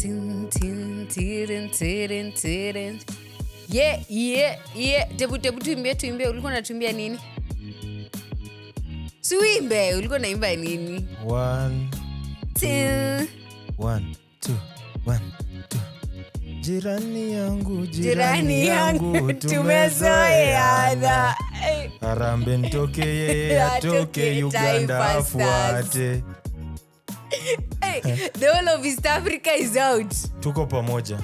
Tin, tin, tirin, tirin, tirin. Yeah. Tebu tuimbie. Ulikuwa unatuimbia nini? Suimbe, ulikuwa unaimba nini? 1 2 1 2 Jirani yangu tumezoeana. Harambee nitoke yeye atoke Uganda afuate. The whole of East Africa is out. Tuko pamoja.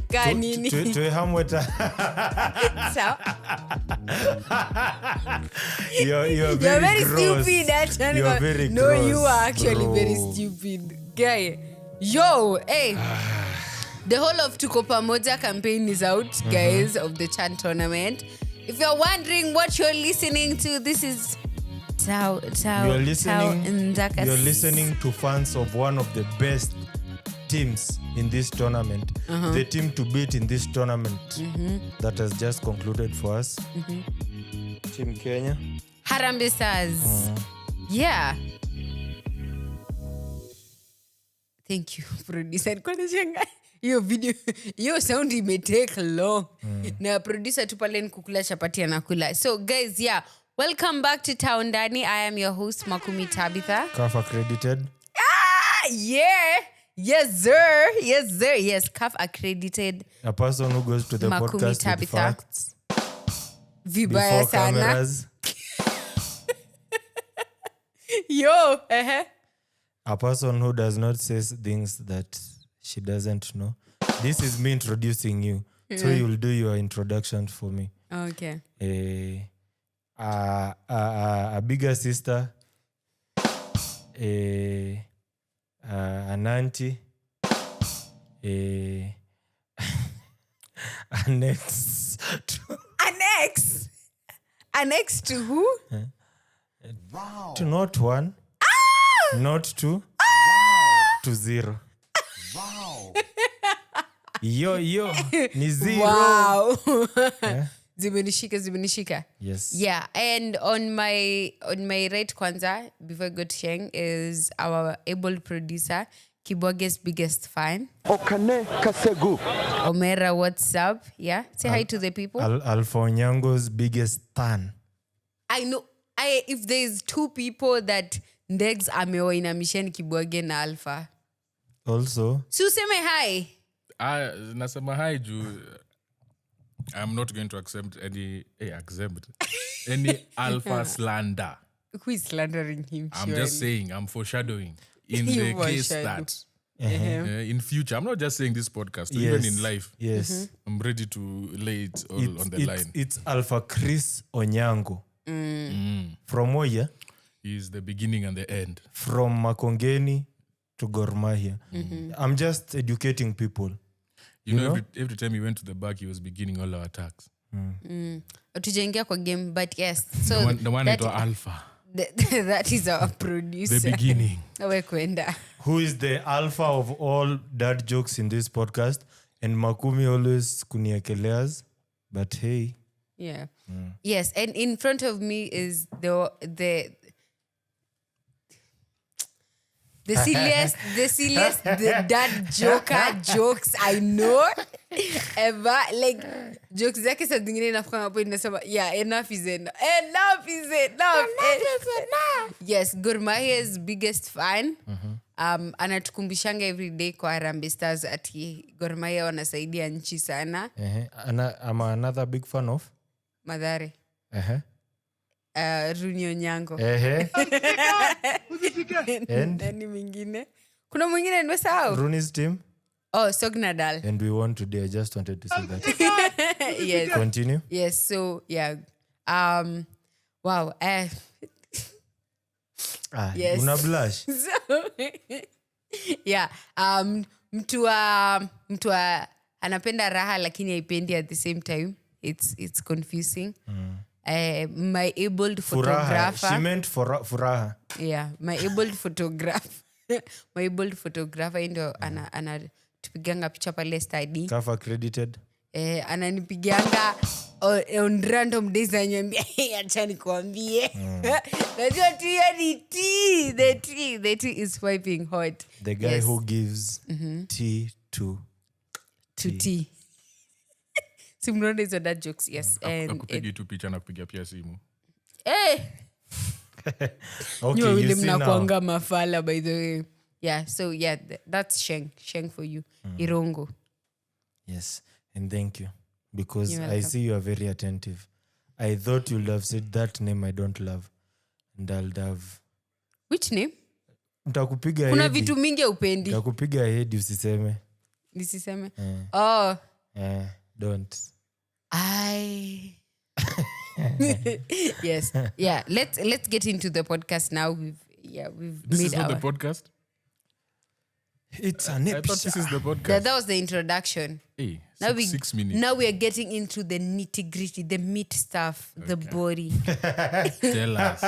Kanini? Tuwe hamweta. So? You're very stupid. You're very no, gross, you are actually bro. very stupid. Guy. Yo, hey. The whole of Tuko Pamoja campaign is out, guys, of the Chan tournament. If you're wondering what you're listening to, this is Tao Ndani. You're listening to fans of one of the best teams in this tournament. The team to beat in this tournament that has just concluded for us. Team Kenya. Harambee Stars. Yeah. Thank you, producer. Hiyo video, hiyo sound may take long. Na producer tu pale kukula chapati anakula. So guys, yeah, welcome back to Tao Ndani. I am your host, Makumi Tabitha. CAF accredited. Yeah. Yes, sir. Yes, CAF accredited. A person who goes to the Makumi podcast Tabitha. with facts. Vibaya Before sana. cameras. Yo, A person who does not say things that she doesn't know. This is me introducing you. So you'll do your introduction for me. Okay. A bigger sister. An auntie. An ex. An ex to who? Wow. To not one. Not two. Wow. To zero. Wow. Yo. Ni zero. Wow. Zimenishika. Yes. Yeah, and on my right kwanza, before I go to Sheng, is our able producer, Kibwage's biggest fan. Okane Kasegu. Omera, what's up? Yeah, say hi to the people. Alpha Onyango's biggest fan. I know. If there's two people that Ndegz amewainamisha ni Kibwage and Alpha. Also. So useme hi. Nasema hi juu I'm not going to accept any alpha slander. Who is slandering him? I'm just saying, I'm foreshadowing in the case that in future, I'm not just saying this podcast, even in life. Yes. I'm ready to lay it all on the line. It's Alpha Chris Onyango. From where? He's the beginning and the end. From Makongeni to Gor Mahia. I'm just educating people. You know? Every time he went to the back, he was beginning all our attacks. Tujaingia kwa game, but yes. So the one that Alpha. That is our producer. The beginning. Who is the alpha of all dad jokes in this podcast? And Makumi always kuniekeleas. But hey. Yeah. Yes, and in front of me is the silliest the dad jokes I know ever. Like jokes zake saa zingine inafika hapo inasema enough is enough. Yes, Gor Mahia's biggest fan. Anatukumbishanga every day kwa Harambee Stars ati Gor Mahia wanasaidia nchi sana. I'm another big fan of Madhare. Runyo Nyango. And nani mwingine? Kuna mwingine nimesahau. Rooney's team. Oh, Sognadal. And we won today. I just wanted to say that. Yes. Continue. Yes, so yeah. Wow. Yes. Una blush. So, yeah. Mtu anapenda raha lakini haipendi at the same time. It's confusing. My abled photographer. She meant furaha. Yeah, my abled photographer. My abled photographer ndio ana tupiganga picha pale study. CAF accredited. ananipigianga on random days ananiambia acha nikwambie. Najua tu hiyo ni tea. The tea is piping hot. The guy who gives tea to tea. Si mnaona hizo dad jokes, yes. Akupigi tu picha na kupiga pia simu. Okay, you you see mnakuanga mafala, by the way. Yeah, so yeah, that's Sheng for you. Irongo. Yes, and thank you. Because You're I welcome. see you are very attentive. I thought you'd have said that name I don't love. And I'll have... Which name? Nitakupiga Kuna hedi. vitu mingi upendi. Nitakupiga hedi usiseme. Nisiseme. Eh. Oh. Don't. Yes. Yeah, let's get into the podcast now. We've This made is not our... the podcast? It's an I thought episode. this is the podcast. That was the introduction. Hey, Now 6 minutes. Now we are getting into the nitty-gritty, the meat stuff, the body. Tell us.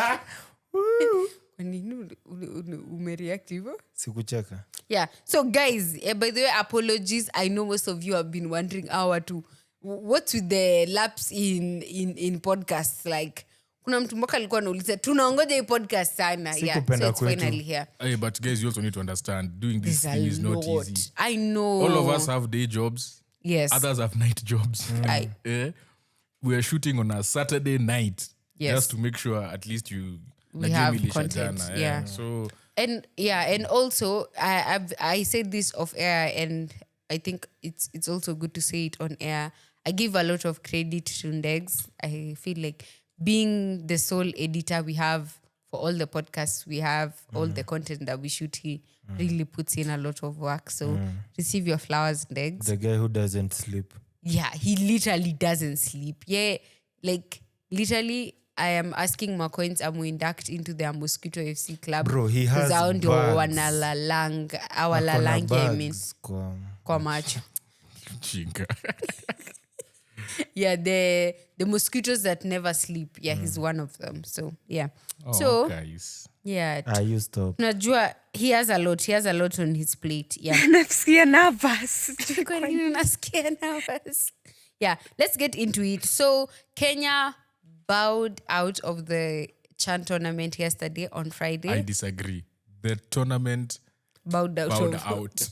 Kwa nini umereact hivyo? Sikucheka. Yeah. So guys, by the way, apologies. I know most of you have been wondering what's with the lapse in podcasts. Like, kuna mtu mmoja alikuwa anauliza tunaongoja hii podcast sana. Yeah. So it's kwetu. finally here. Hey, but guys, you also need to understand, doing this There's thing a is not lot. easy. I know. All of us have day jobs. Yes. Others have night jobs. We are shooting on a Saturday night. Yes. Just to make sure at least We have content. Yeah. So And also I said this off air, and I think it's also good to say it on air. I give a lot of credit to Ndegz. I feel like being the sole editor we have for all the podcasts we have, all the content that we shoot, he really puts in a lot of work. So receive your flowers, Ndegz. The guy who doesn't sleep. Yeah, he literally doesn't sleep. Yeah, like literally, I am asking my coins induct into their Mosquito FC club. Bro, he has Zao ndio bags. awalalange I mean, Bags kwa macho. chinga. Yeah, the mosquitoes that never sleep. Yeah, he's one of them. So yeah. Oh, So guys. yeah. You stop. Najua he has a lot on his plate. Yeah. Nasikia nervous. Kwa nini unasikia nervous? Yeah, let's get into it. So Kenya bowed out of the Chan tournament yesterday on Friday. I disagree. The tournament Bowed out. bowed out.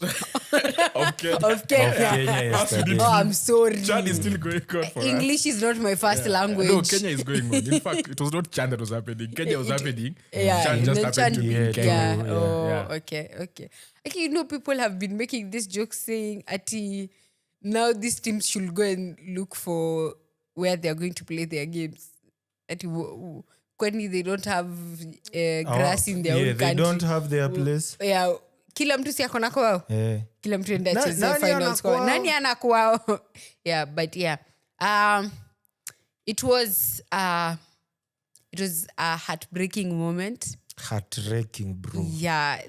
Of Kenya. Of Kenya. Kenya yesterday. Oh, I'm sorry. Chan is still going on for us. English is not my first language. No, Kenya is going on. In fact, it was not Chan that was happening. Kenya was happening. Yeah, Chan just no, happened to be in Kenya. Yeah. Yeah. Oh, Yeah. okay. Okay, people have been making this joke saying, Ati, now these teams should go and look for where they are going to play their games. Ati, kwani they don't have grass in their own country. They don't have their place. Yeah, kila mtu si akona kwao. Yeah. Kila mtu enda Na- cheze nani finals kwao. anakwao? Nani anakwao? Yeah, but yeah. It was a heartbreaking moment. Heart-wrecking, bro. Yeah.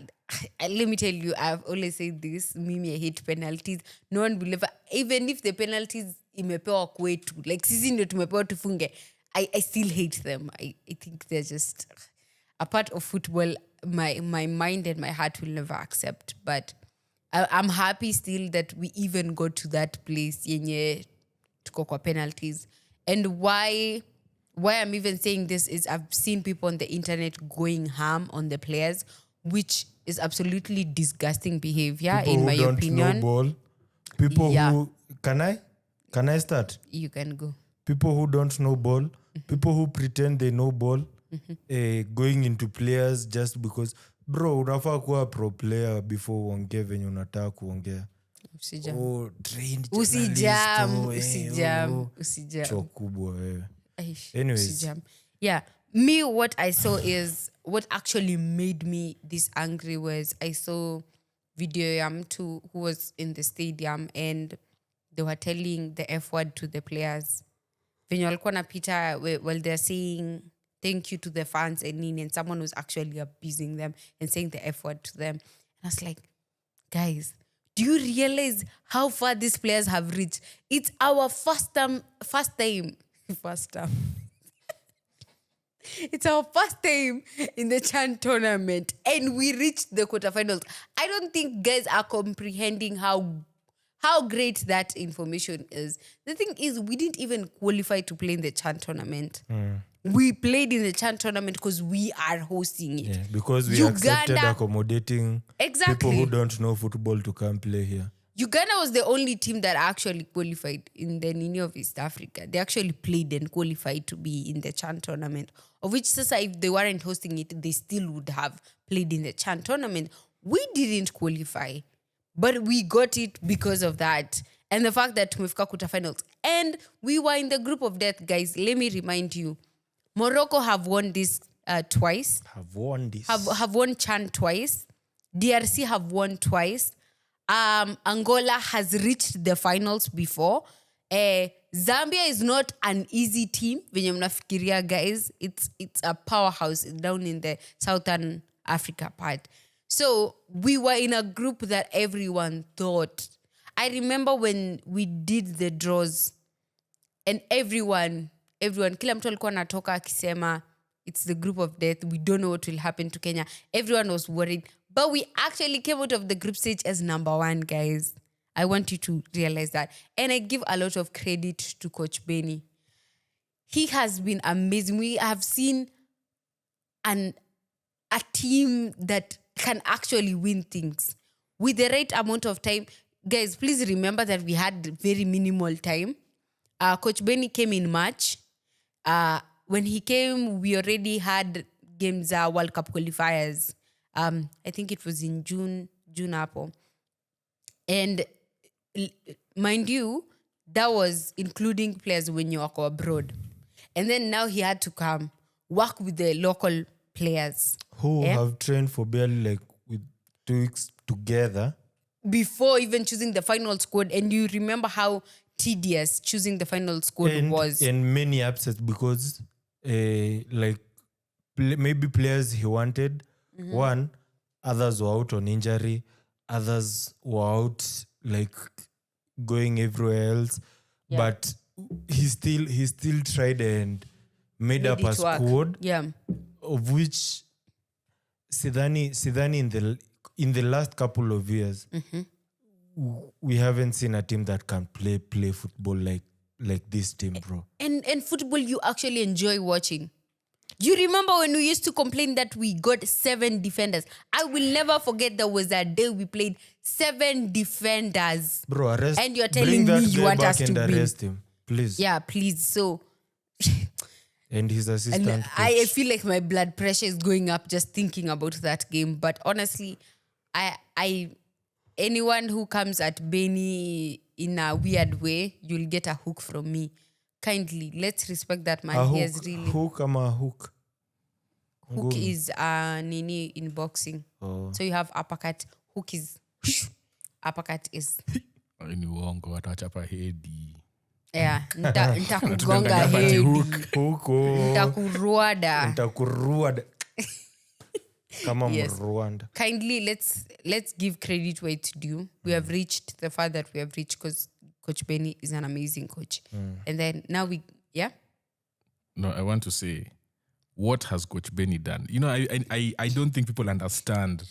Let me tell you, I've always said this. Mimi, I hate penalties. No one will ever, even if the penalties imepewa kwetu, like sisi ndio tumepewa tufunge, I still hate them. I think they're just a part of football. My mind and my heart will never accept. But I'm happy still that we even got to that place yenye tuko kwa penalties. And why I'm even saying this is I've seen people on the internet going ham on the players, which is absolutely disgusting behavior People in who my don't opinion. know ball. People Yeah. who... Can I start? You can go. People who don't know ball. People who pretend they know ball. Going into players just because... Bro, unafaa kuwa pro player before uongee venye unataka kuongea. Usijam. Trained Usijam. Cho kubwa wewe. Aish, Anyways. usijam. Yeah. Me, what I saw is what actually made me this angry was I saw video who was in the stadium and they were telling the F word to the players. Venye walikuwa napita while they're saying thank you to the fans and someone was actually abusing them and saying the F word to them. And I was like, guys, do you realize how far these players have reached? It's our first time. It's our first time in the Chan tournament and we reached the quarterfinals. I don't think guys are comprehending how how great that information is. The thing is, we didn't even qualify to play in the Chan tournament. We played in the Chan tournament because we are hosting it. Yeah, because we accepted accommodating people who don't know football to come play here. Uganda was the only team that actually qualified in the Nini of East Africa. They actually played and qualified to be in the Chan tournament, of which if they weren't hosting it, they still would have played in the Chan tournament. We didn't qualify, but we got it because of that. And the fact that tumefika quarter finals. And we were in the group of death, guys. Let me remind you, Morocco have won this twice. Have won this. Have won Chan twice. DRC have won twice. Angola has reached the finals before. Zambia is not an easy team. Venye mnafikiria, guys. It's a powerhouse down in the Southern Africa part. So we were in a group that everyone thought. I remember when we did the draws and everyone, kila mtu alikuwa anatoka akisema it's the group of death. We don't know what will happen to Kenya. Everyone was worried. But we actually came out of the group stage as number 1, guys. I want you to realize that. And I give a lot of credit to Coach Bennie. He has been amazing. We have seen a team that can actually win things with the right amount of time. Guys, please remember that we had very minimal time. Coach Bennie came in March. When he came, we already had games, World Cup qualifiers. I think it was in June Apple. And mind you, that was including players when you were abroad. And then now he had to come work with the local players. Who have trained for barely with 2 weeks together. Before even choosing the final squad. And you remember how tedious choosing the final squad was. And many upsets because maybe players he wanted. One, others were out on injury. Others were out going everywhere else. Yeah. But he still tried and made up a squad. Yeah. Of which Sidani in the last couple of years, we haven't seen a team that can play football like this team, bro. And football you actually enjoy watching. You remember when we used to complain that we got 7 defenders? I will never forget there was a day we played 7 defenders. Bro, arrest. And you're telling me you want us to arrest him, please. Yeah, please. So... and his assistant. And I feel like my blood pressure is going up just thinking about that game. But honestly, anyone who comes at Bennie in a weird way, you'll get a hook from me. Kindly, let's respect that man. He has really... Hook ama hook? Hook is nini in boxing. Oh. So you have uppercut. Hook is... uppercut is... Ni uongo, watachapa hedi. Yeah, nitakugonga hedi. Nitakuruada. Kama Rwanda. Kindly, let's give credit where it's due. We have reached the far that we have reached because Coach Bennie is an amazing coach. And then now No, I want to say, what has Coach Bennie done? You know, I don't think people understand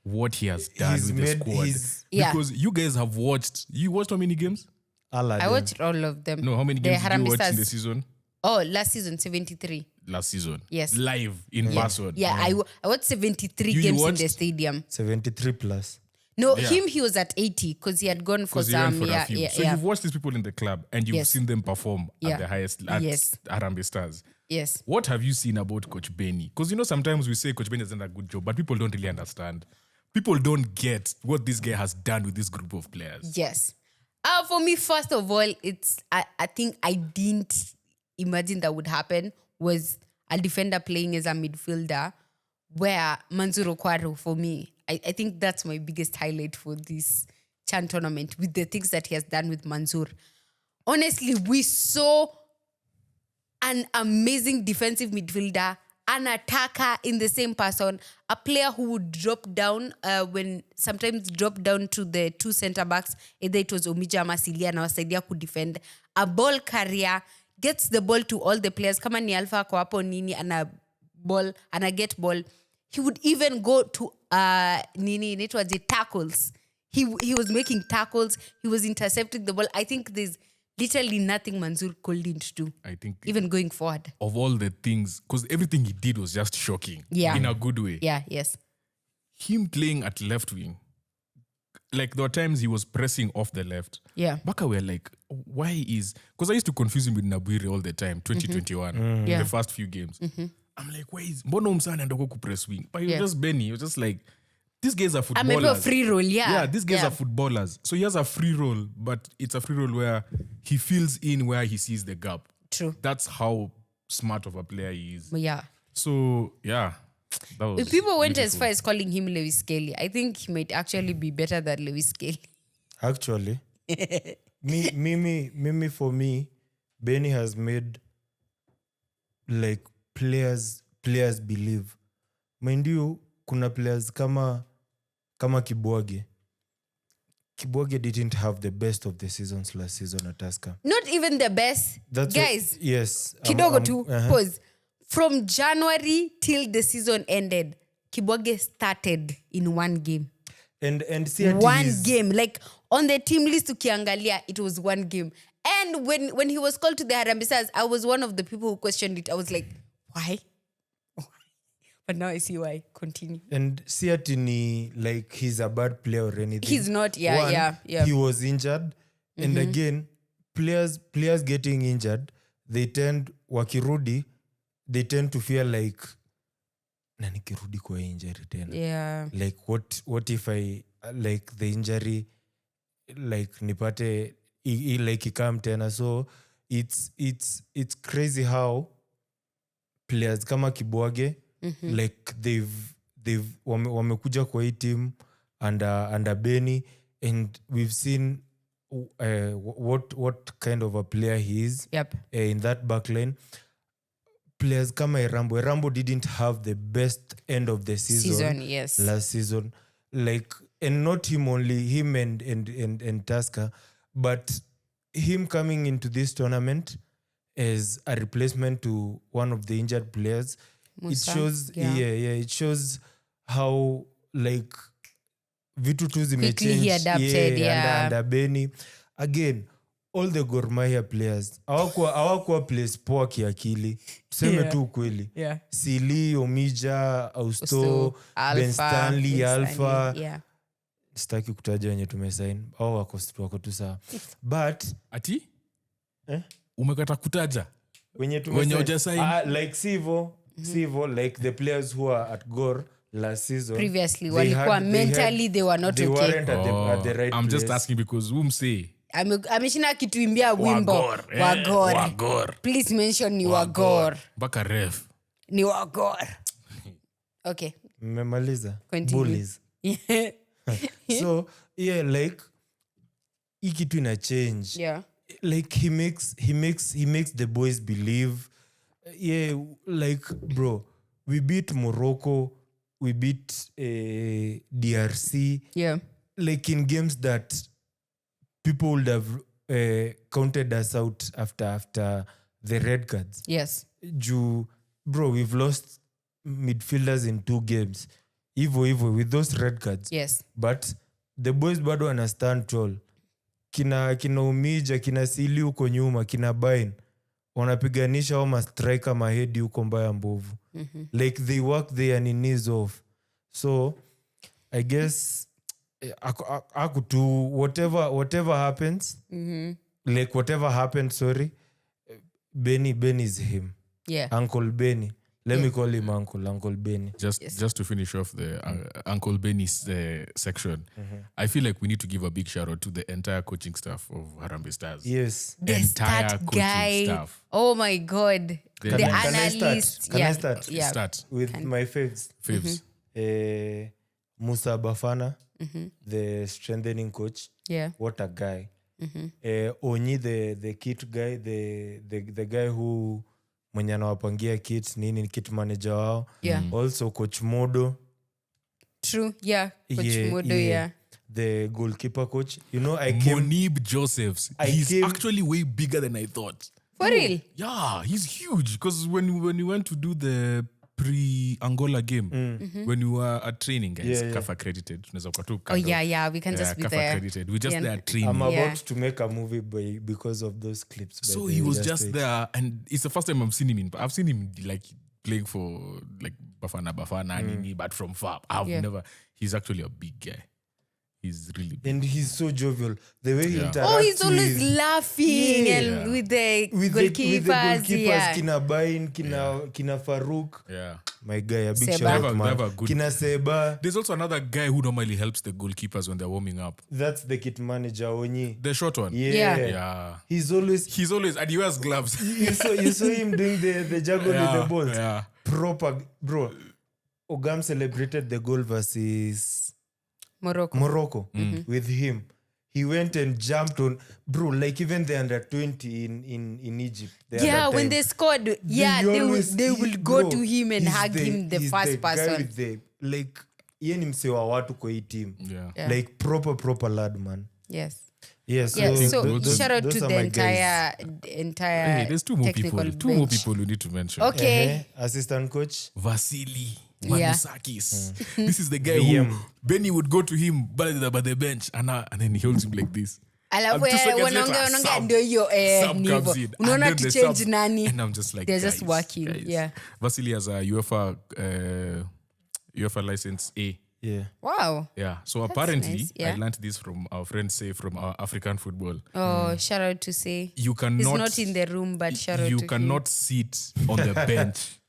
what he has done with the squad. Because you guys have watched... You watched how many games? I watched all of them. No, how many games did you watch in the season? Oh, last season, 73. Last season? Yes. Live in person? Yeah, I watched 73 games in the stadium. 73 plus. No, he was at 80 because he had gone for some. So you've watched these people in the club and you've seen them perform at the highest, at Harambee Stars. Yes. What have you seen about Coach Bennie? Because, sometimes we say Coach Bennie has done a good job, but people don't really understand. People don't get what this guy has done with this group of players. Yes. For me, first of all, I think I didn't imagine that would happen was a defender playing as a midfielder where Mansour Okwaro, for me, I think that's my biggest highlight for this Chan tournament with the things that he has done with Mansour. Honestly, we saw an amazing defensive midfielder, an attacker in the same person, a player who would drop down sometimes drop down to the 2 center backs, either it was Omija Masilia na wasaidia ku defend, a ball carrier, gets the ball to all the players. Kama ni Alpha kwa hapo nini, ana get ball. He would even go to inaitwaje tackles. He was making tackles. He was intercepting the ball. I think there's literally nothing Manzoor couldn't do. I think even going forward. Of all the things, because everything he did was just shocking. Yeah. In a good way. Yeah, yes. Him playing at left wing, like there were times he was pressing off the left. Yeah. Baka were like, why is... Because I used to confuse him with Nabwiri all the time, 2021, Yeah. the first few games. I'm like, why is... Mbono Msana and Okoku press wing? But he was just Benny. He was just like, these guys are footballers. I remember a free roll, yeah. Yeah, these guys are footballers. So he has a free roll, but it's a free roll where he fills in where he sees the gap. True. That's how smart of a player he is. Yeah. So, yeah. That was If people went as beautiful. far as calling him Lewis Skelly, I think he might actually be better than Lewis Skelly. Actually, for me, Benny has made like players believe. Mind you, kuna players kama Kibwage. Kibwage didn't have the best of the seasons last season at Tusker. Not even the best. That's Guys, what, yes. kidogo tu, pause. From January till the season ended, Kibwage started in one game. And see at One his- game. Like on the team list ukiangalia, it was one game. And when he was called to the Harambee Stars, I was one of the people who questioned it. I was like, why? But now I see why. Continue. And Siatini, like he's a bad player or anything. He's not, yeah. He was injured. And again, players getting injured, they tend to feel like na nikirudi kwa injury tena. Yeah. Like what if I like the injury like nipate like ikam tena. So it's crazy how players kama Kibwage like they've wamekuja kwa hii team under Benny, and we've seen what kind of a player he is. Yep. In that back line. Players kama Erambo didn't have the best end of the season yes. last season. Like, and not him only, him and Tusker, but him coming into this tournament as a replacement to one of the injured players. Musa, it shows it shows how like vitu tu Quickly he zimechange adapted, under Benny. Again, all the Gor Mahia players hawakuwa place poa kiakili, tuseme tu ukweli. Sili, Omija, Austo, Ben Stanley, Alpha. Yeah. Sitaki kutaja wenye tumesign au wako tu sawa, but ati umekata kutaja wenye hujasign like Sivo, like the players who are at Gor last season Previously walikuwa mentally they were not they okay. weren't at the right I'm place. just asking because say ameshinda kituimbia wimbo Wagor. Please mention ni Wagor. Baka ref Ni Wagor. Okay. Mmemaliza Continue. bullies. So like hii kitu ina change. Yeah. Like he makes the boys believe. Like bro, we beat Morocco, we beat DRC. Yeah. Like in games that people would have counted us out after the red cards. Yes. Bro, we've lost midfielders in 2 games. Evo with those red cards. Yes. But the boys bado understand tall. Kina Umija, kina Sili huko nyuma, kina Bain wanapiganisha homa striker mahedi huko mbaya mbovu. Like they work their knees off. So I guess akutu whatever happens, like whatever happened, Benny is him. Yeah. Uncle Benny. Let me call him Uncle Benny. Just to finish off the Uncle Benny's section, I feel like we need to give a big shout out to the entire coaching staff of Harambee Stars. Yes. The entire stat coaching guy. staff. Oh my God. Can The I analyst. Can I start? Yeah. Start. With my faves. Musa Bafana, the strengthening coach. Yeah. What a guy. Onyi, the kit guy, the guy who mwenye anawapangia kit kit manager wao. Yeah. Also Coach Modo. True. Yeah. Coach Modo, yeah. The goalkeeper coach. Monib Josephs. He's actually way bigger than I thought. For real? Yeah, he's huge. Because when we went to do the pre-Angola game when we were at training, guys. Yeah. CAF accredited. Oh yeah, we can just be CAF there. accredited. We just Yeah. there training. I'm Yeah. about to make a movie because of those clips. So but he they was just wait. there, and it's the first time I've seen him. I've seen him like playing for like Bafana, Nini, but from far. He's actually a big guy. He's really big. And he's so jovial. The way he interacts Oh, he's always with, laughing and with the goalkeepers. Kina Bain, Kina Farouk. Yeah. My guy, a big Seba. shout out, They man. have a good- Kina Seba. There's also another guy who normally helps the goalkeepers when they're warming up. That's the kit manager, Onyi. The short one. Yeah. Yeah. He's always... He's always, and he wears gloves. You saw him doing the juggle with the balls. Yeah. Proper, bro. Ogam celebrated the goal versus Morocco. with him. He went and jumped on, bro, like even the under 20 in Egypt. When they scored, they will go to him and hug him, the he's first the guy person. with the, like, ye ni mse wa watu kwa hii team. Yeah. Like proper lad, man. Yes. Yeah, so, Yeah, so those- shout out those to are the my guys. entire Hey, there's two more technical people. Two more bench. people we need to mention. Okay. Assistant coach. Vasily Yeah. Manusakis. This is the guy VM. who Benny would go to him by the bench and then he holds him like this. Alafu And 2 seconds wanaongea later, ndio hiyo sub nivo. comes in. Unaona And then the kichange sub- nani? And I'm just like, They're just guys, working. guys. Yeah. Vasily has a UEFA license A. Yeah. Wow. Yeah. So apparently, nice, yeah. I learned this from our friends say from our African football. Oh, shout out to say. You cannot. He's not in the room, but shout out You to cannot sit on the bench.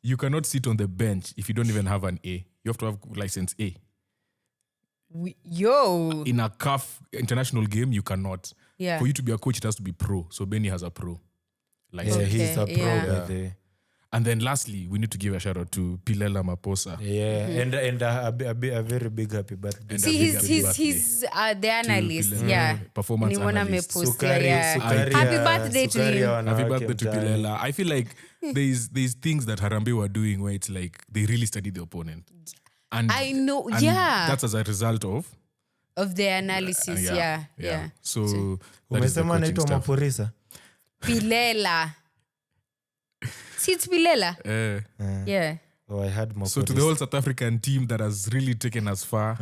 You cannot sit on the bench if you don't even have an A. You have to have license A. him. Yo. In a CAF international game, you cannot. Yeah. For you to be a coach, it has to be pro. So Benny has a pro license. Yeah, he's a pro yeah. by the... And then lastly, we need to give a shout out to Pilela Maposa. Yeah, and a very big happy birthday. And See, a big he's the analyst. Pilela. Yeah. Performance Nimeona analyst. amepost, yeah. Happy birthday to him. Happy birthday to Pilela. I feel like there's things that Harambee were doing where it's like they really study the opponent. And I know, and yeah. That's as a result of the analysis, yeah. So that is the Umesema coaching anaitwa staff. Maporisa? Pilela. See, it's Pilela. Yeah. Oh, I had Maporisa. So to the whole South African team that has really taken us far,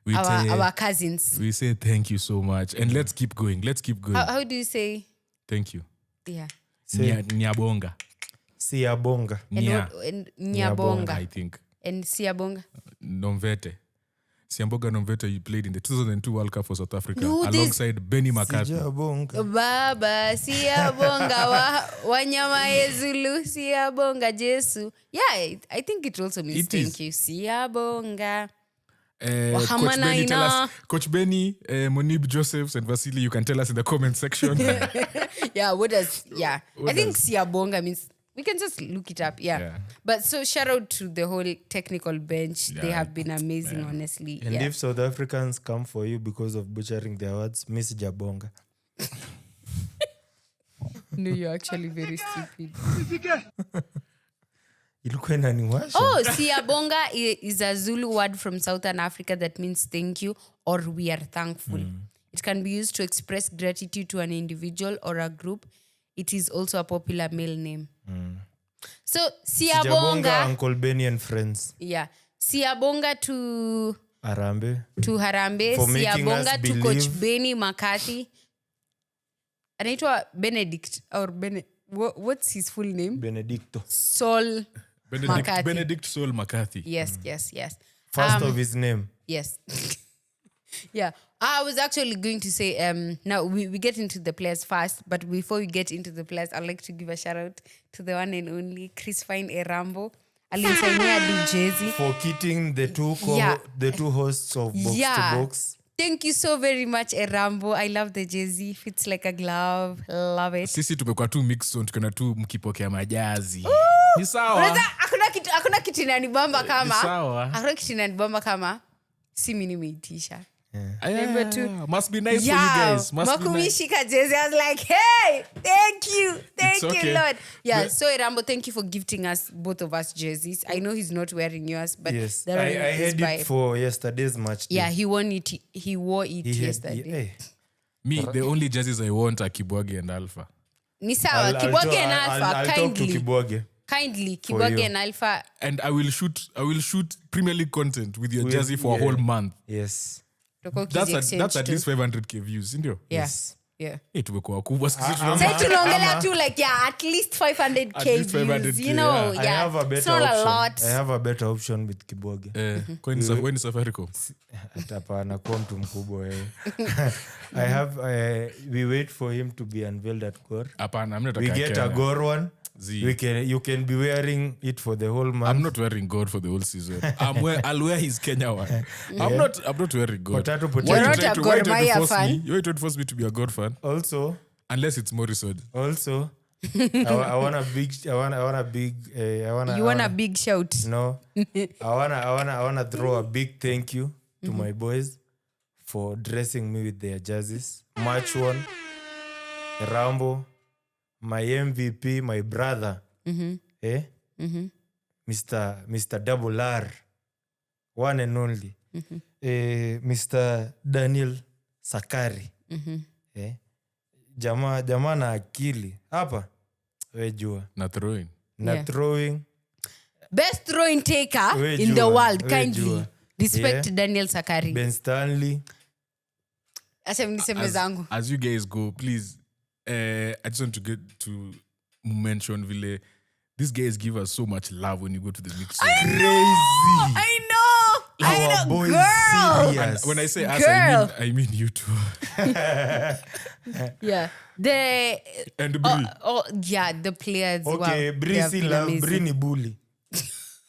we Our cousins. we say thank you so much. And let's keep going. Let's keep going. How do you say? Thank you. Yeah. Nyabonga. Siyabonga. And Nyabonga. I think. And Siabonga. Nomvete. Siamboga Nomvete, you played in the 2002 World Cup for South Africa No, this- alongside Benny McCarthy. Sijabonga. Baba Siabonga wanyama yezulu Siabonga Jesu. Yeah, I think it also means It is. thank you. Siabonga. Coach Wahamana Benny, tell ina. us, Coach Benny, Monib Josephs, and Vasily, you can tell us in the comment section. Yeah, what does I What think does- Siabonga means we can just look it up. Yeah. But so shout out to the whole technical bench. They have been amazing, honestly. And yeah. if South Africans come for you because of butchering their words, Miss Jabonga. No, you're actually very stupid. Ilikuwa inaniwasha. Oh, Siabonga is a Zulu word from Southern Africa that means thank you or we are thankful. It can be used to express gratitude to an individual or a group. It is also a popular male name. So, Jabonga, Siabonga, Uncle Benny and friends. yeah. Siabonga to Harambee, For making us Siabonga to Coach believe. Benny McCarthy. Anaitwa Benedict or what's his full name? Benedicto. Saul McCarthy. Benedict Saul McCarthy. Yes. First of his name. Yes. Yeah. I was actually going to say, now we get into the players first, but before we get into the players, I'd like to give a shout out to the one and only Chris Fine Erambo. Alinsainia do Jersey. For kitting the two hosts of Box to Box. Thank you so very much, Erambo. I love the jersey. Fits like a glove. Love it. Sisi tumekuwa tu mix zone, tukiona tu mkipokea majazi. Ni sawa. Unaweza, hakuna kitu inanibamba kama. Ni sawa. Hakuna kitu inanibamba kama si mimi nimeitisha. Yeah. too. Must be nice for you guys. Must be nice. Makumishika jersey. I was like, hey, thank you, okay. Lord. Yeah, But- so Erambo, thank you for gifting us, both of us, jerseys. I know he's not wearing yours, but Yes. the I is had by- it for yesterday's match. Yeah, he wore it He yesterday. Hey. Me, the only jerseys I want are Kibwage and Alpha. Ni sawa, Kibwage and Alpha, I'll talk to kindly. Kibwage. kindly Kibwage and Alpha. And I will shoot Premier League content with your jersey for a whole month. Yes. That's at least 500k views, ndio? Yes. Yeah. Tumekuwa kubwa Say tunaongelea tu like at least 500k views. You know, I have a better it's not option. a lot. I have a better option with Kibwage. When is Safaricom? Hapana, kuwa mtu mkubwa wewe. We wait for him to be unveiled at Gor. Hapana, I'm not We get a Gor one. You can be wearing it for the whole month. I'm not wearing gold for the whole season. I'll wear his Kenya one. I'm not wearing gold. Potato. You're not a Gor Mahia fan. You're trying to force me to be a God fan. Also, unless it's Morrison. Also, I want a big. You want a big shout? No, I wanna throw a big thank you to my boys for dressing me with their jerseys. March 1, Erambo, my MVP, my brother, Mr. Double R, one and only, Mr. Daniel Sakari, Jama na akili hapa wejua na throwing best throwing taker in the world. Kindly respect Daniel Sakari. Ben Stanley. As you guys go, please, I just want to get to mention Ville. These guys give us so much love when you go to the mix. I know, boys girl. serious. When I say us, Girl. I mean you too. Yeah, And Brie. the players. Okay, wow, Brie si love, Brie ni bully.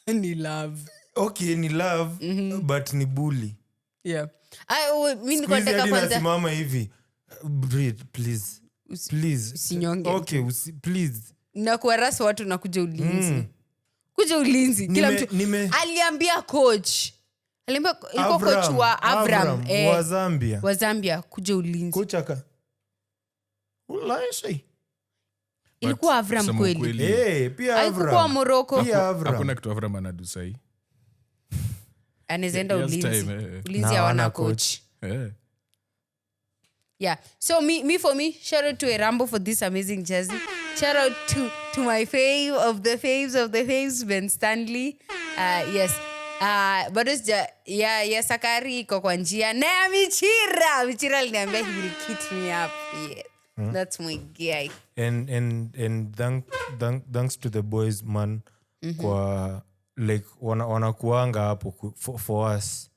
Ni love. Okay, ni love, but ni bully. Yeah. I mean Squeeze hadi nasimama hivi. Brie, please. Usinyonge. Okay, please. Na kuarasa watu na kuja ulinzi. Kuja ulinzi. Kila mtu aliambia coach. Ilikuwa coach wa Avram wa Zambia kuja ulinzi. Kuchaka. Ulaishi. Ilikuwa Avram kweli. Pia Avram. Alikuwa Morocco. Pia Avram. Hakuna kitu Avram anadu sahi. Anaenda ulinzi. Ulinzi Na hawana coach. Yeah. So for me, shout out to Erambo for this amazing jersey. Shout out to my fave of the faves, Ben Stanley. Yes. But it's Sakari iko kwa njia. Na Michira aliniambia he will kit me up. Yeah. That's my guy. And thanks to the boys, man, kwa like wanakuanga hapo for us.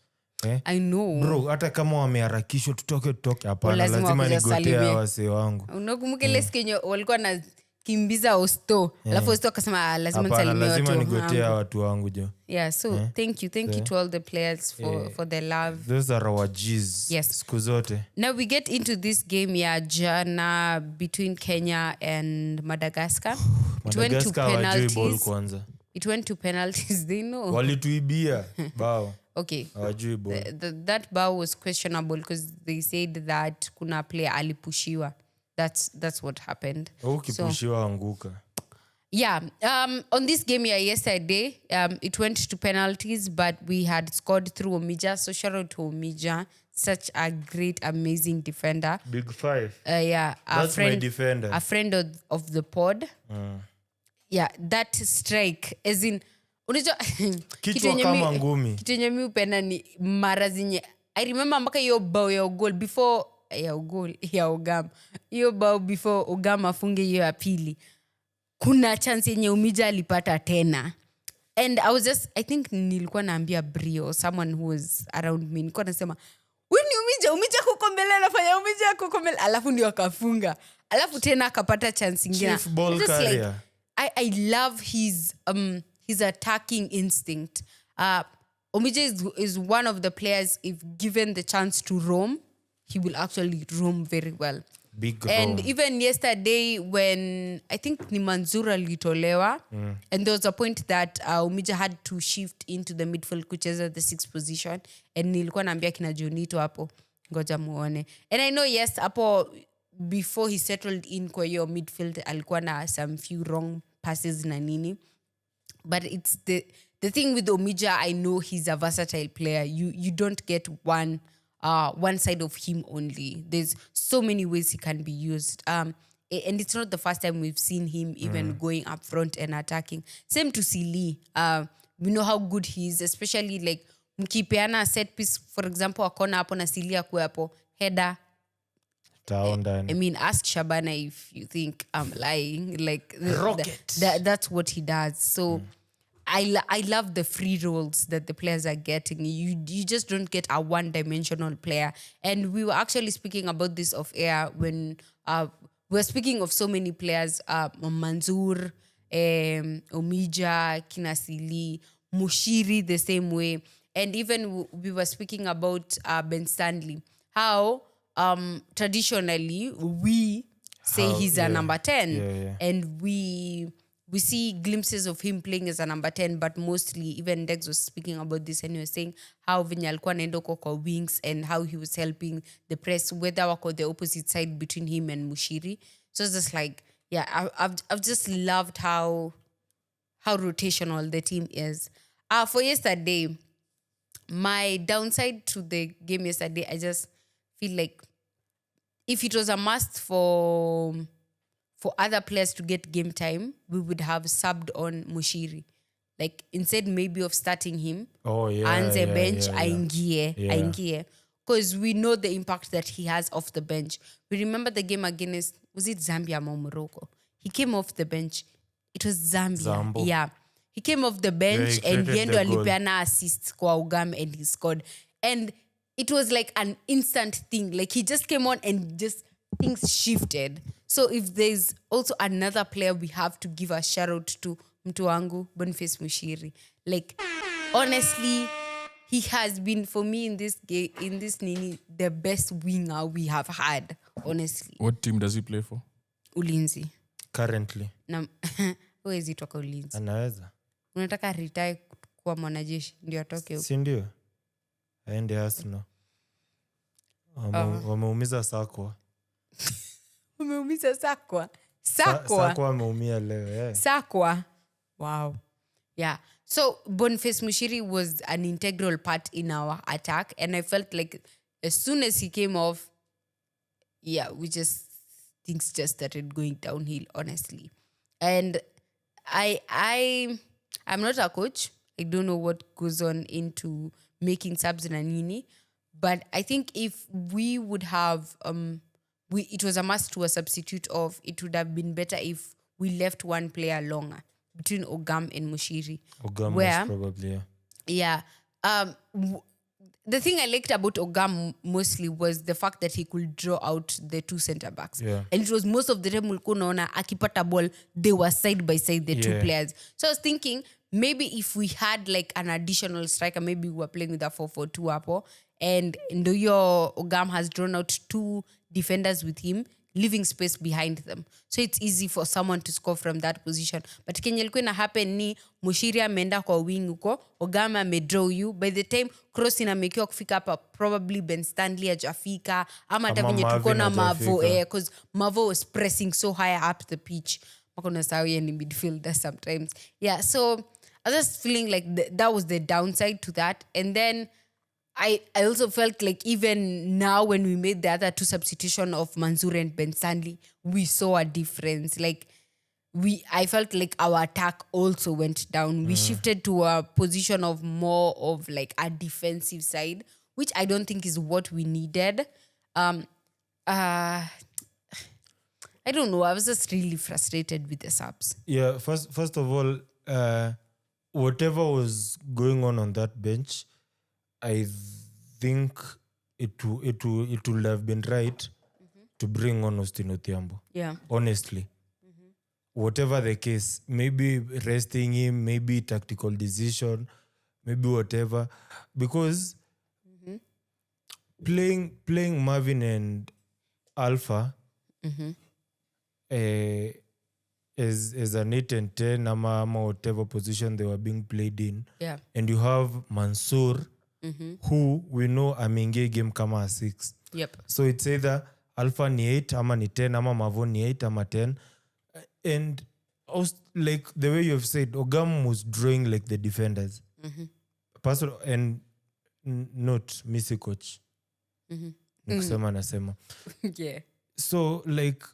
I know. Bro, hata kama wameharakishwa tutoke hapana, lazima nigotea wase wangu. Unakumbuka ile skenyo walikuwa na kimbiza Osto. Alafu Osto akasema lazima nisalimie watu. Lazima nigotea watu wangu jo. Yeah, so thank you to all the players for their love. Those are our G's. Yes. Siku zote. Now we get into this game jana between Kenya and Madagascar. Madagascar wajui ball kwanza. It went to penalties, they know. Walituibia bao. Okay. Hawajui ball. That bao was questionable because they said that kuna player alipushiwa. That's what happened. Ukipushiwa anguka. Yeah. On this game yesterday, it went to penalties, but we had scored through Omija. So shout out to Omija, such a great, amazing defender. Big five. Yeah. That's my defender. A friend of the pod. Yeah, that strike as in unajua kitu kama ngumi. Kitu yenye mimi upenda ni mara zenye I remember mpaka hiyo bao ya goal before ya Ogam. Hiyo bao before Ogam afunge hiyo ya pili. Kuna chance yenye Omija alipata tena. And I think nilikuwa naambia Brio or someone who was around me. Nilikuwa nasema, "Wewe ni Omija kukombele anafanya Omija kukombele." Alafu ndio akafunga. Alafu tena akapata chance nyingine. Chief ball carrier. I love his attacking instinct. Omija is one of the players, if given the chance to roam, he will actually roam very well. Big and roam. Even yesterday when I think ni Manzura litolewa, and there was a point that Omija had to shift into the midfield kucheza the 6th position, and nilikuwa naambia kina Jonito hapo ngoja muone. And I know yes hapo before he settled in kwa hiyo midfield alikuwa na some few wrong passes na nini, but it's the thing with Omija, I know he's a versatile player. You don't get one side of him only. There's so many ways he can be used. and it's not the first time we've seen him even going up front and attacking. Same to Sili. We know how good he is, especially like mkipeana set piece, for example, akona hapo na Sili akuwe hapo, header. Tao Ndani. I mean, ask Shabana if you think I'm lying. Like that's what he does. So I love the free roles that the players are getting. You just don't get a one-dimensional player. And we were actually speaking about this off air when we're speaking of so many players, Manzoor, Omija, Kinasili, Mushiri the same way. And even we were speaking about Ben Stanley. How traditionally we say he's a number 10. And we see glimpses of him playing as a number 10, but mostly even Ndegz was speaking about this and he was saying how venye alikuwa anaenda kwa wings and how he was helping the press, whether wako the opposite side between him and Mushiri. So it's just like, yeah, I've just loved how rotational the team is. For yesterday, my downside to the game yesterday, I just feel like if it was a must for other players to get game time, we would have subbed on Mushiri. Like, instead maybe of starting him, Anze bench, aingie. Because we know the impact that he has off the bench. We remember the game against, was it Zambia or Morocco? He came off the bench. It was Zambia. Zambo. Yeah. He came off the bench and he endo alipeana assist kwa Ugam and he scored. And it was like an instant thing. Like, he just came on and just things shifted. So if there's also another player we have to give a shout out to, mtu wangu Boniface Mushiri. Like, honestly, he has been for me in this nini the best winger we have had, honestly. What team does he play for? Ulinzi. Currently. Na huwezi toka Ulinzi. Anaweza. Unataka retire kwa mwanajeshi ndio atoke huko. Si ndio? Aende Arsenal. Wameumiza Sakwa. Umeumiza Sakwa. Sakwa ameumia leo, yeah. Sakwa. Wow. Yeah. So Boniface Mushiri was an integral part in our attack, and I felt like as soon as he came off, things just started going downhill, honestly. And I'm not a coach. I don't know what goes on into making subs in Anini, but I think if we would have it was a must to a substitute of, it would have been better if we left one player longer between Ogam and Mushiri. Ogam was probably, yeah. The thing I liked about Ogam mostly was the fact that he could draw out the two center backs. Yeah. And it was most of the time ulikuwa unaona akipata ball, they were side by side, the two players. So I was thinking, maybe if we had like an additional striker, maybe we were playing with a 4-4-2 hapo, and Ndoyo Ogam has drawn out two defenders with him, leaving space behind them. So it's easy for someone to score from that position. But kenye ilikuwa ina happen ni Mushiri ameenda kwa wing huko, Ogama amedraw you. By the time cross inamekiwa kufika hapa, probably Ben Stanley ajafika, ama hata venye tuko na Mavo, because Mavo was pressing so high up the pitch. Makona sawi in midfielder sometimes. Yeah, so I was just feeling like that was the downside to that. And then I also felt like even now when we made the other two substitution of Manzoor and Ben Stanley, we saw a difference. Like I felt like our attack also went down. We shifted to a position of more of like a defensive side, which I don't think is what we needed. I don't know. I was just really frustrated with the subs. Yeah, first of all, whatever was going on that bench, I think it would have been right to bring on Austin Odhiambo. Yeah. Honestly. Whatever the case, maybe resting him, maybe tactical decision, maybe whatever. Because playing Marvin and Alpha as an 8 and 10 ama whatever position they were being played in. Yeah. And you have Mansoor, who we know ameingia game kama 6. Yep. So it's either Alpha ni 8 ama ni 10 ama Mavo ni 8 ama 10. And like the way you have said, Ogam was drawing like the defenders. And not Missy coach. Nikusema nasema. Yeah. So like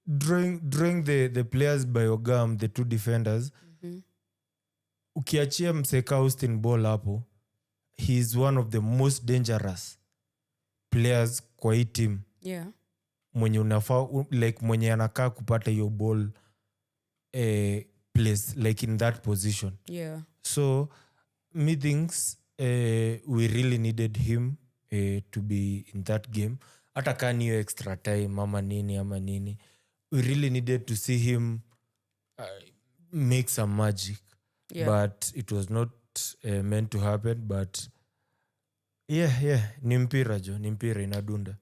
drawing the players by Ogam, the two defenders, ukiachia mseka Austin Ball hapo, he is one of the most dangerous players kwa hii team. Yeah. Mwenye unafaa like mwenye anakaa kupata hiyo ball place like in that position. Yeah. So me thinks we really needed him to be in that game. Hata kani hiyo extra time ama nini. We really needed to see him make some magic. Yeah. But it was not meant to happen. But yeah. Ni mpira inadunda.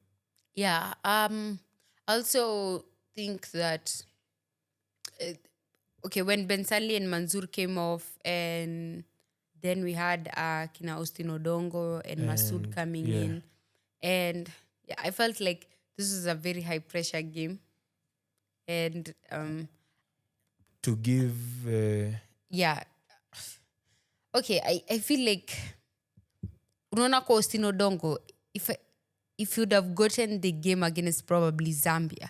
Yeah. I also think that when Ben Sali and Manzoor came off, and then we had Kina Austin Odongo and Masood coming in, and I felt like this was a very high pressure game, and to give I feel like unaona kwa Austin Odongo, if you'd have gotten the game against probably Zambia,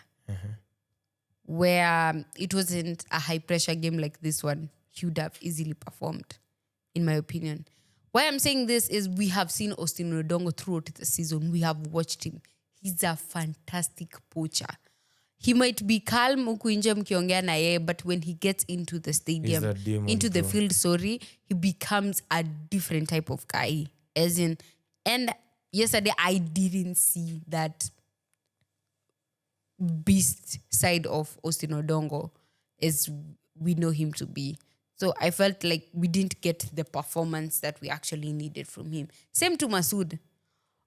where it wasn't a high pressure game like this one, he would have easily performed, in my opinion. Why I'm saying this is we have seen Austin Odongo throughout the season. We have watched him. He's a fantastic poacher. He might be calm huku nje mkiongea na yeye, but when he gets into the stadium, into the field, he becomes a different type of guy. As in, and yesterday I didn't see that beast side of Austin Odongo as we know him to be. So I felt like we didn't get the performance that we actually needed from him. Same to Masood.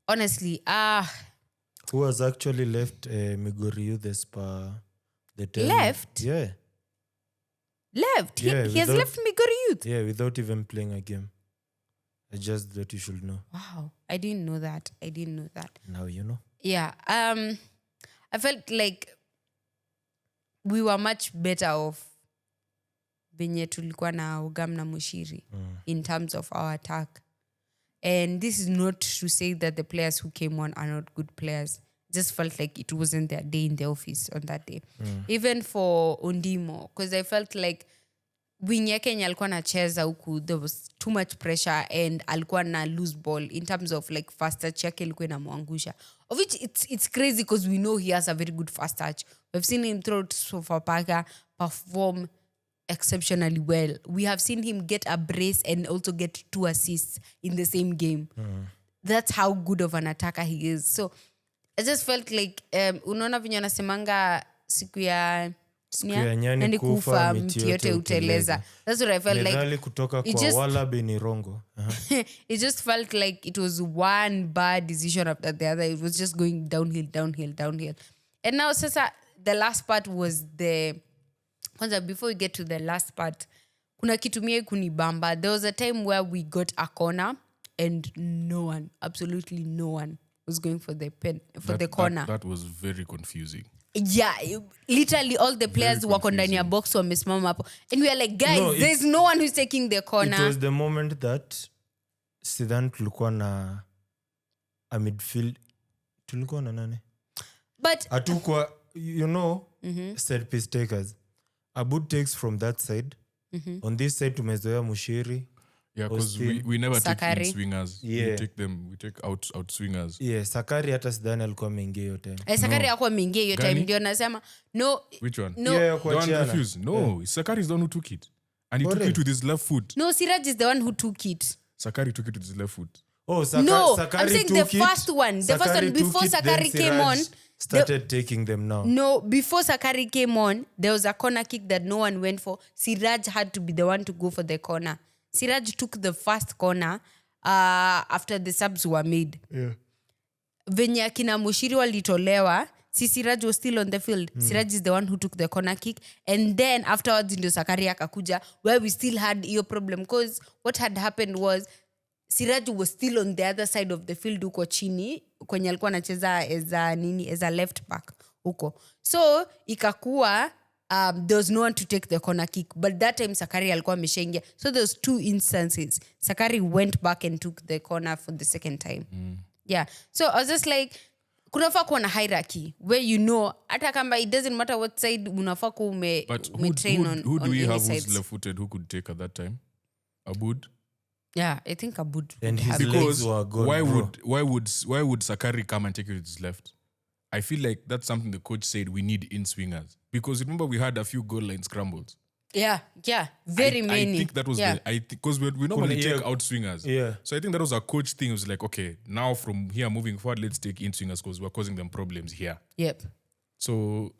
Honestly, who has actually left Migori Youth as per the term. Left? Yeah. Left? Yeah, he has left Migori Youth? Yeah, without even playing a game. I just thought you should know. Wow. I didn't know that. Now you know. Yeah. I felt like we were much better off venye tulikuwa na Ugam na Mushiri in terms of our attack. And this is not to say that the players who came on are not good players. Just felt like it wasn't their day in the office on that day. Even for Ondimo, because I felt like wing yake nye alikuwa na cheza huku, there was too much pressure and alikuwa na lose ball in terms of like fast touch yake ilikuwa inamwangusha. Of which it's crazy because we know he has a very good fast touch. We've seen him throw Sofapaka perform exceptionally well. We have seen him get a brace and also get 2 assists in the same game. That's how good of an attacker he is. So I just felt like unaona vinyo nasemanga siku ya nyani kufa miti yote uteleza. That's what I felt like. Kutoka kwa wala benirongo. It just felt like it was one bad decision after the other. It was just going downhill. And now sasa the last part was before we get to the last part, kuna kitumie kunibamba. There was a time where we got a corner and absolutely no one was going for the corner. That was very confusing. Yeah, literally all the players wako ndani ya box wamesimama hapo. And we are like, guys, there's no one who's taking the corner. It was the moment that Sudan tulikuwa na a midfield. Tulikuwa na nani? But atukwa, set piece takers. Abud takes from that side. On this side tumezoea Mushiri. Yeah, because we never Sakari. take in swingers. Yeah. We take out swingers. Yeah, Sakari hata Sudan alikuwa ameingia hiyo time. Sakari hakuwa ameingia hiyo time, ndio nasema no. Which one? No. Yeah, the one refused. No, Sakari is the one who took it. And he took it with his left foot. No, Siraj is the one who took it. Sakari took it with his left foot. Oh, No, Sakari I'm saying took the first one. The first one before Sakari came on. Started taking them now. No, before Sakari came on, there was a corner kick that no one went for. Siraj had to be the one to go for the corner. Siraj took the first corner after the subs were made. Yeah. Venye akina Mushiri walitolewa, Siraj was still on the field. Siraj is the one who took the corner kick. And then afterwards, ndio Sakari akakuja, where we still had your problem. Because what had happened was, Siraj was still on the other side of the field huko chini, kwenye alikuwa anacheza as a left back huko. So, ikakuwa, there was no one to take the corner kick. But that time, Sakari alikuwa ameshaingia. So, there was 2 instances. Sakari went back and took the corner for the second time. Yeah. So, I was just like, kunafaa kuwa na hierarchy where you know hata kama it doesn't matter what side unafaa kuwa train on who do we have sides. who's left-footed who could take at that time? Abud? Yeah, I think Abud. And his have- legs were gone, why would Sakari come and take it with his left? I feel like that's something the coach said we need in swingers. Because remember we had a few goal line scrambles. Yeah, very many. I think that was because we normally take out swingers. Yeah. So I think that was a coach thing. It was like, okay, now from here moving forward, let's take in swingers because we're causing them problems here. Yep. So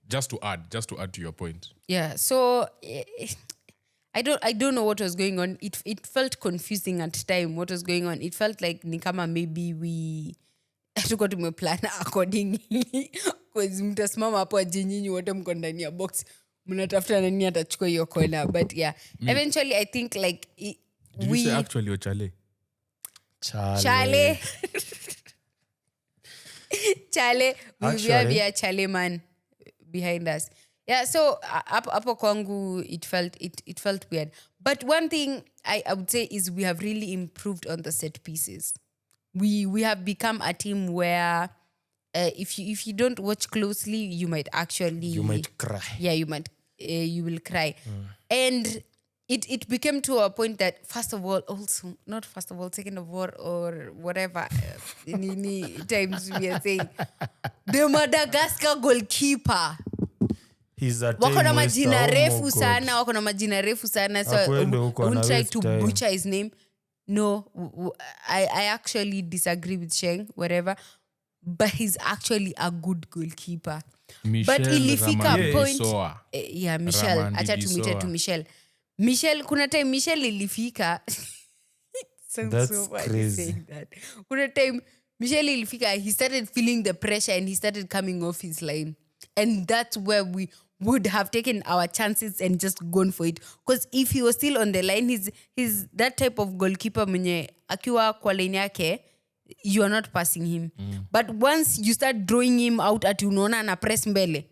just to add to your point. Yeah, so I don't know what was going on. It felt confusing at time what was going on. It felt like ni kama maybe we tuko tumeplan accordingly because mtasimama hapo aje nyinyi wote mko ndani ya box mnatafuta nani atachukua hiyo corner, but yeah, eventually I think like Did you say actually or Chale? Chale we have a Chale man behind us. Yeah, so hapo kwangu it felt weird, but one thing I would say is we have really improved on the set pieces. We have become a team where if you don't watch closely you might cry. Yeah, you will cry. And it became to a point that second of all or whatever times we are saying the Madagascar goalkeeper He's a wako na time waster. majina Oh refu my sana God. wako na majina refu sana, so Akwende huko I won't ana try waste to time. butcher his name. No, I actually disagree with Sheng, whatever, but he's actually a good goalkeeper. But ilifika point Michelle, acha tumite to Michelle kuna time Michelle ilifika sounds That's so funny crazy. saying that. Kuna time Michelle ilifika, he started feeling the pressure and he started coming off his line, and that's where we would have taken our chances and just gone for it, because if he was still on the line, he's that type of goalkeeper mwenye akiwa kwa line yake you are not passing him. But once you start drawing him out at unaona na press mbele,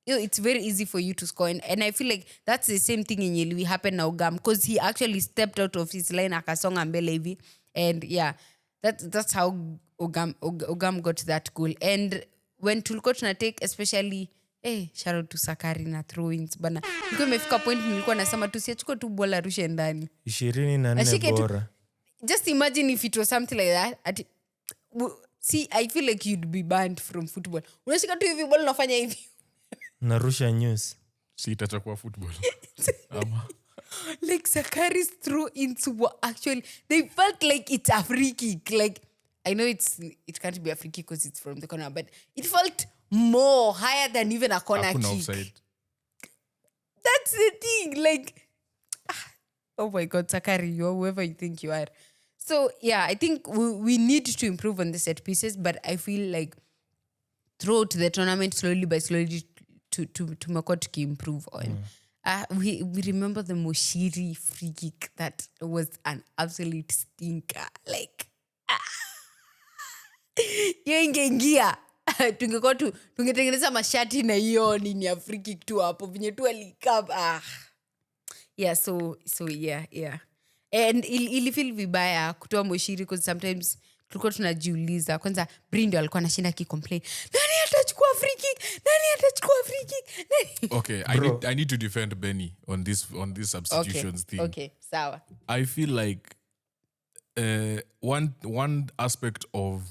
it's very easy for you to score, and I feel like that's the same thing in Yelwi happened now Ugam, because he actually stepped out of his line akasonga mbele hivi, and yeah, that's how Ugam got that goal. And when tulikuwa tunatake especially shout out to Sakari na throw-ins bana, nilikuwa imefika point nilikuwa nasema tusiachukue tu bola rushe ndani 24 bora. Just imagine if it was something like that. See, I feel like you'd be banned from football. Unashika tu hivi bola unafanya hivi. Narusha news. Si itachukua football. Like Sakari's throw-ins were actually, they felt like it's a free kick. Like, I know it can't be a free kick because it's from the corner, but it felt more higher than even a corner Hakuna kick. offside. That's the thing. Like, oh my God, Sakari, you're whoever you think you are. So, yeah, I think we need to improve on the set pieces, but I feel like throughout the tournament, slowly by slowly, to improve on. We remember the Moshiri free kick that was an absolute stinker. Like, hiyo ingeingia tungekuwa tungetengeneza mashati na hiyo nini ya free kick tu hapo vinye tu alikaba. Yeah, so yeah. And ilifeel vibaya kutoa Moshiri because sometimes tulikuwa tunajiuliza, kwanza Brindo alikuwa anashinda akicomplain, nani atachukua free kick? Okay, I need to defend Benny on this substitutions thing. Okay, sawa. I feel like one aspect of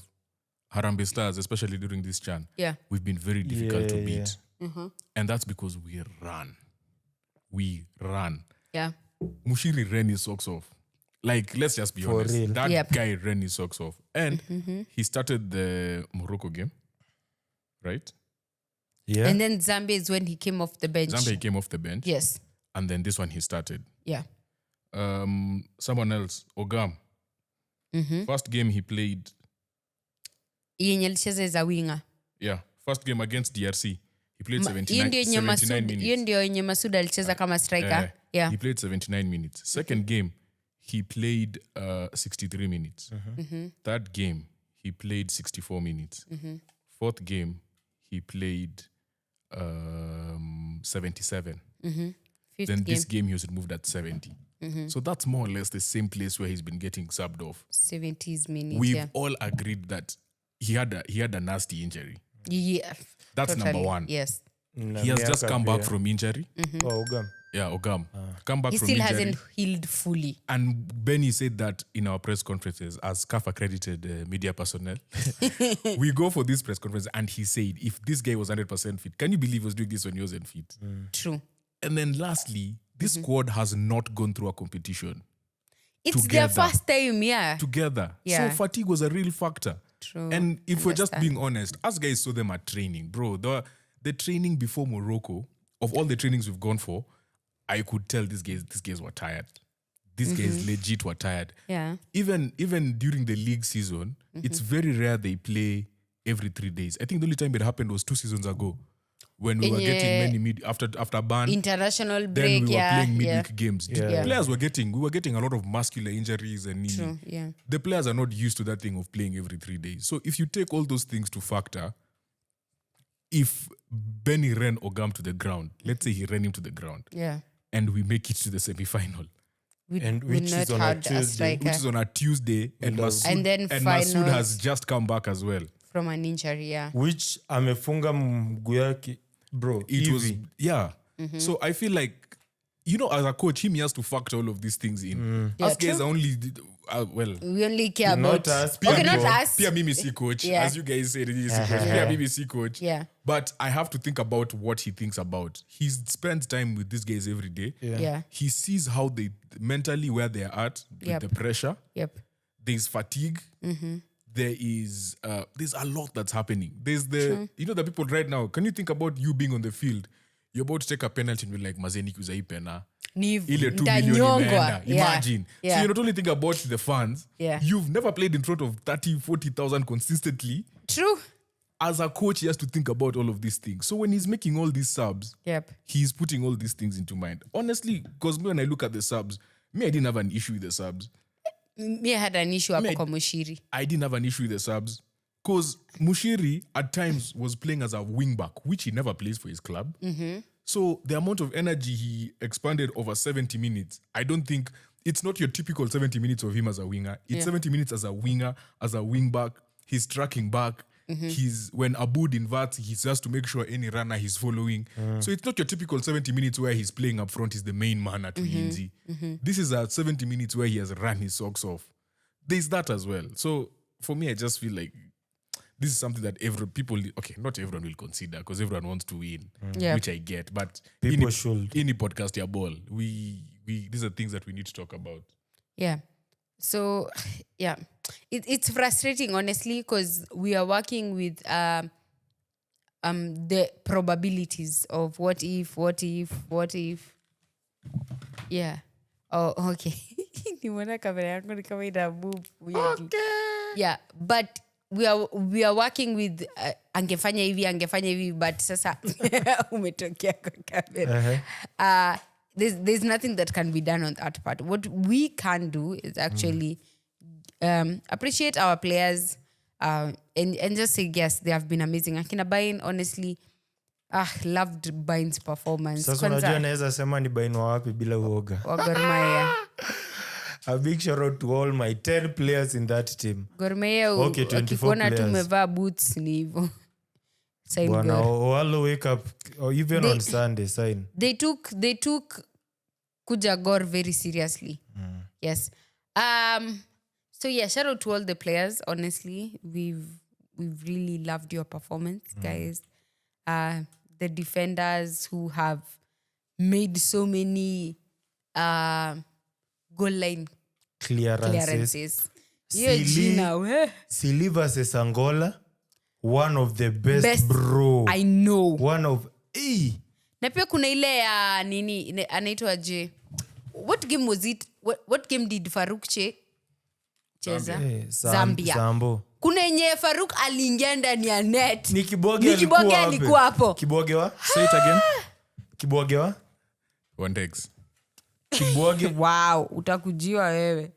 Harambee Stars, especially during this CHAN, we've been very difficult to beat. Mm-hmm. And that's because we run. Yeah. Mushiri ran his socks off. Like, let's just be honest. Real. That guy ran his socks off. And he started the Morocco game, right? Yeah. And then Zambia is when he came off the bench. Zambia came off the bench. Yes. And then this one he started. Yeah. Someone else, Ogam. First game he played. Yenye alicheza as a winger. Yeah. First game against DRC. He played 79 minutes. Hiyo ndio yenye Masud alicheza kama striker. Yeah. He played 79 minutes. Second game, he played 63 minutes. Third game, he played 64 minutes. Fourth game, he played 77. Fifth Then game, this game, he was removed at 70. So that's more or less the same place where he's been getting subbed off. 70s minutes. We've all agreed that he had a nasty injury. Yeah. That's totally. number one. Yes. He has just come back from injury. Oh, Ugam. Yeah, Ogam. Come back He from still injury. hasn't healed fully. And Benny said that in our press conferences, as CAF accredited media personnel, we go for this press conference, and he said, if this guy was 100% fit, can you believe he was doing this when he wasn't fit? True. And then lastly, this squad has not gone through a competition It's together. their first time, yeah. Together. Yeah. So fatigue was a real factor. True. And if we're just Understand. being honest, us guys saw them at training, bro. The training before Morocco, of all the trainings we've gone for, I could tell these guys were tired. These guys legit were tired. Yeah. Even during the league season, it's very rare they play every 3 days. I think the only time it happened was 2 seasons ago, when we were getting many after ban. International break, Then we were playing yeah. midweek games. The Yeah. players we were getting a lot of muscular injuries and knee. True, yeah. The players are not used to that thing of playing every 3 days. So if you take all those things to factor, if Benny ran Ogam to the ground, let's say he ran him to the ground, Yeah. and we make it to the semi-final, And we which not is on a had Tuesday. striker which is on a Tuesday, and And then Masood finals. has just come back as well. from an injury, yeah. Which amefunga mguu yake. Bro, It was, hivi. yeah. So I feel like, as a coach, he has to factor all of these things in. Yeah, Us guys true. are only, We only care Not about... us, Okay, not people. us. Pia mimi si coach, Yeah. as you guys said, he is coach. Pia mimi si coach. Yeah. But I have to think about what he thinks about. He spends time with these guys every day. Yeah. He sees how they mentally where they are at with Yep. the pressure. Yep. There's fatigue. There is there's a lot that's happening. There's the the people right now. Can you think about you being on the field? You're about to take a penalty and you're like, mazeni kuza hii pena. Ile 2 million Ntanyongwa. imeenda. Yeah. Imagine. Yeah. So you not only think about the fans, Yeah. you've never played in front of 30, 40,000 consistently. True. As a coach, he has to think about all of these things. So when he's making all these subs, Yep. he's putting all these things into mind. Honestly, because when I look at the subs, I didn't have an issue with the subs. Me had an issue hapo kwa Mushiri. I didn't have an issue with the subs. Because Mushiri at times was playing as a wing back, which he never plays for his club. So the amount of energy he expanded over 70 minutes, I don't think it's not your typical 70 minutes of him as a winger. It's 70 minutes as a winger, as a wing back. He's tracking back. When Aboud inverts, he has to make sure any runner he's following. So it's not your typical 70 minutes where he's playing up front, he's the main man at Ulinzi. This is a 70 minutes where he has run his socks off. There's that as well. So for me, I just feel like this is something that not everyone will consider because everyone wants to win, Yeah. which I get. But People should. Any podcast, your ball, these are things that we need to talk about. Yeah. So, yeah. It's frustrating, honestly, because we are working with the probabilities of what if. Yeah. Oh, okay. Nimeona kamera yangu ni kama ina move weirdly. Yeah, but we are working with angefanya hivi but sasa umetokea kwa kamera. There's nothing that can be done on that part. What we can do is actually appreciate our players and just say yes, they have been amazing. Akina Bain, honestly, loved Bain's performance. Sasa unajua naweza sema ni bainwa wapi bila uoga. Wa Gor Mahia. A big shout out to all my 10 players in that team. Gor Mahia, Okay, 24 akikuona players. tumevaa boots ni hivyo. Sign Bwana, Gor. all wake up or even on Sunday sign. They took Kuja Gor very seriously. Yes. So yeah, shout out to all the players. Honestly, we've really loved your performance, guys. The defenders who have made so many goal line clearances. Hiyo jina, we. Sili versus Angola, one of the best bro. I know. One of Na pia kuna ile ya nini anaitwa je. What game was it? What game did Faruk cheza? Zambia. Sambo. Kuna yenye Faruk aliingia ndani ya net. Ni Kibwage alikuwa hapo. Kibwage wa? Say it again. Kibwage wa? Ndegz. Kibwage. Wow, utakujiwa wewe.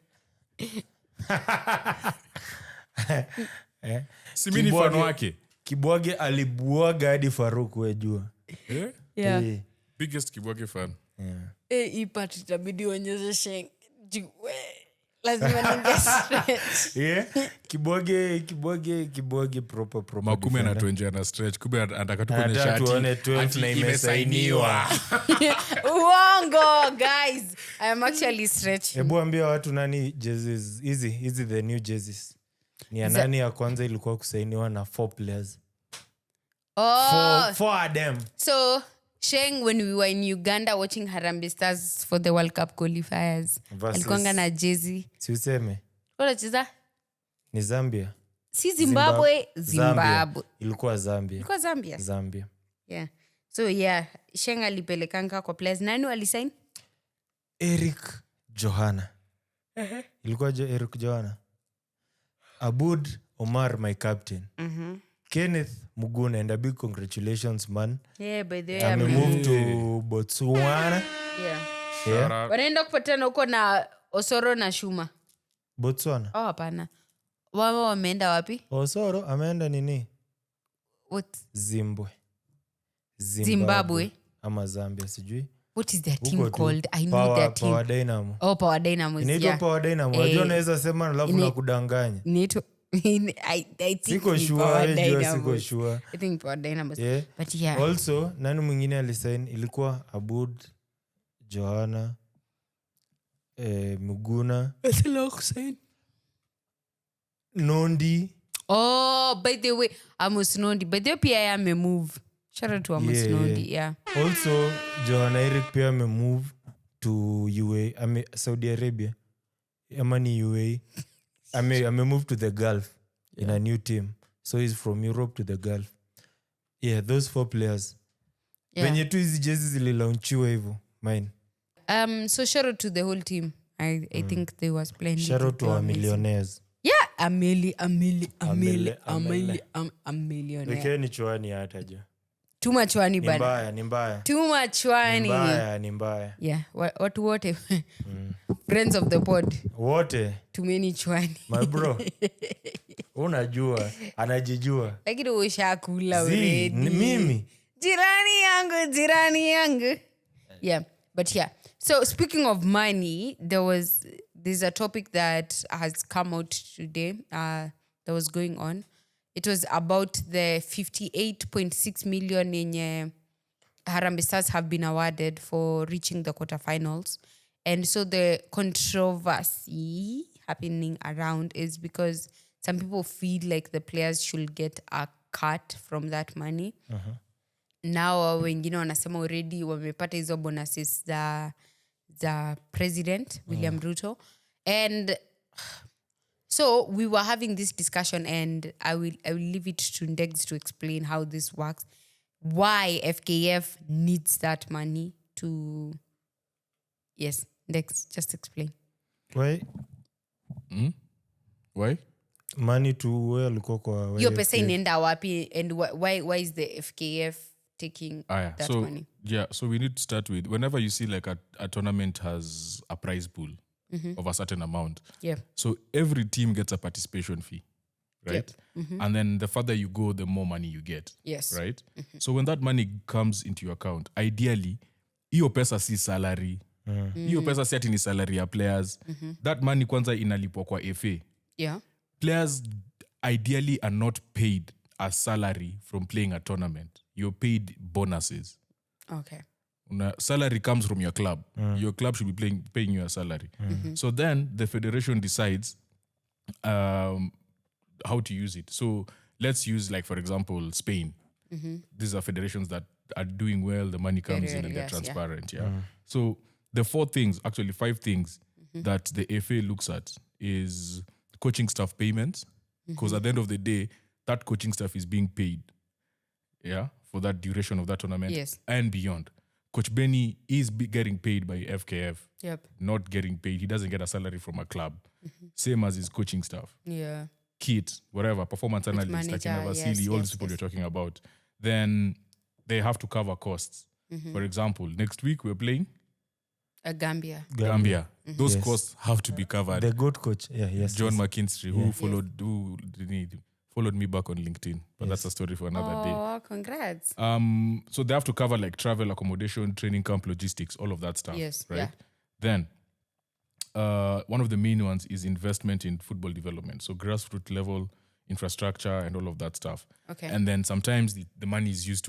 Si mimi ni fan wake. Kibwage alibuaga hadi Faruk wejua. Yeah. Biggest Kibwage fan. Hii part itabidi uonyeshe Lazima ninge-stretch. Yeah. Kibwage proper Makume defender. anatuenjea na stretch. Kumbe anataka tu kwenye Anataka shati. tuone 12 ati na imesainiwa. Uongo, guys. I am actually stretching. Hebu ambia watu nani jerseys hizi the new jerseys. Ni ya nani ya kwanza ilikuwa kusainiwa na 4 players. Oh, Four of them. so Sheng, when we were in Uganda watching Harambee Stars for the World Cup qualifiers, Versus- alikuanga na jezi. Si useme Unacheza? ni Zambia. Si Zimbabwe, Zimbabwe. Ilikuwa Zambia. Ilikuwa Zambia. Zambia. Yeah. So yeah, Sheng alipelekanga kwa players. Nani walisign? Eric Johana. Ilikuwa Eric Johana. Abud Omar, my captain. Kenneth Muguna, and a big congratulations, man. Yeah, by the way, I'm moved to Botswana. yeah. Wanaenda kupatana huko na Osoro na Shuma. Botswana. Oh, hapana. Wao wameenda wapi? Osoro ameenda nini? What? Zimbabwe. Ama Zambia, sijui. What is their Huko team tu. called? I know their team. Power Dynamo. Oh, Power Dynamos. Inaitwa Yeah. Power Dynamo. Unajua unaweza sema alafu Ine- na kudanganya. I think Siko ni sure, Power wewe jua Dynamos. siko sure. I think Power Dynamos. Yeah. But yeah. Also, nani mwingine alisign? Ilikuwa Abud Johana Muguna Nondi. Oh, by the way, Amos Nondi. By the way, pia amemove. Shout out to Amos Nondi. Yeah. Also, Johanna Eric pia amemove to UAE, Saudi Arabia. Ama ni UAE. Amemove to the Gulf in a new team. So he's from Europe to the Gulf. Yeah, those 4 players. Yeah. Venye tu hizi jezi zililaunchiwa hivyo. Mine. So shout out to the whole team. I think they was playing. Shout out to our millionaires. Yeah, a millionaire. Wekea ni chwani hata jo. Too much wani Ni bana. mbaya, ni mbaya. Too much wani. Ni mbaya. Yeah, watu wote. Friends of the pod. Wote, Too many chwani. my bro. Unajua, anajijua. Lakini ushakula Zii, already. mimi. Jirani yangu. Yeah, but yeah. So speaking of money, there's a topic that has come out today that was going on. It was about the 58.6 million in Harambee Stars have been awarded for reaching the quarterfinals. And so the controversy happening around is because some people feel like the players should get a cut from that money. Now wengine wanasema already wamepata hizo bonuses za president William Ruto. And so we were having this discussion, and I will leave it to Ndegz to explain how this works, why FKF needs that money to... Yes, Ndegz, just explain. Why? Why? Money to where alikuwa kwa Hiyo pesa inaenda wapi, and why is the FKF taking that money? Yeah, so we need to start with, whenever you see like a tournament has a prize pool of a certain amount, Yeah. so every team gets a participation fee, right? And then the further you go, the more money you get. Yes. Right? So when that money comes into your account, ideally, hiyo pesa si salary. Hiyo pesa si ati ni salary ya players. That money kwanza inalipwa kwa FA. Yeah. Players ideally are not paid a salary from playing a tournament. You're paid bonuses. Okay. Salary comes from your club. Your club should be paying you a salary. So then the federation decides how to use it. So let's use, like, for example, Spain. These are federations that are doing well. The money comes in and they're transparent. Yeah. So the 5 things that the FA looks at is coaching staff payments. Because at the end of the day, that coaching staff is being paid. Yeah. For that duration of that tournament. Yes. And beyond. Coach Bennie is getting paid by FKF. Yep. Not getting paid. He doesn't get a salary from a club. Same as his coaching staff. Yeah. Kit, whatever, performance analyst, like manager, Vasily, all these people you're talking about. Then they have to cover costs. For example, next week we're playing Gambia. Gambia. Those costs have to be covered. The good coach. Yeah, yes. John yes. McKinstry, who followed me back on LinkedIn. But that's a story for another day. Oh, congrats. So they have to cover like travel, accommodation, training camp, logistics, all of that stuff. Yes, Right? yeah. Then one of the main ones is investment in football development. So grassroots level infrastructure and all of that stuff. Okay. And then sometimes the money is used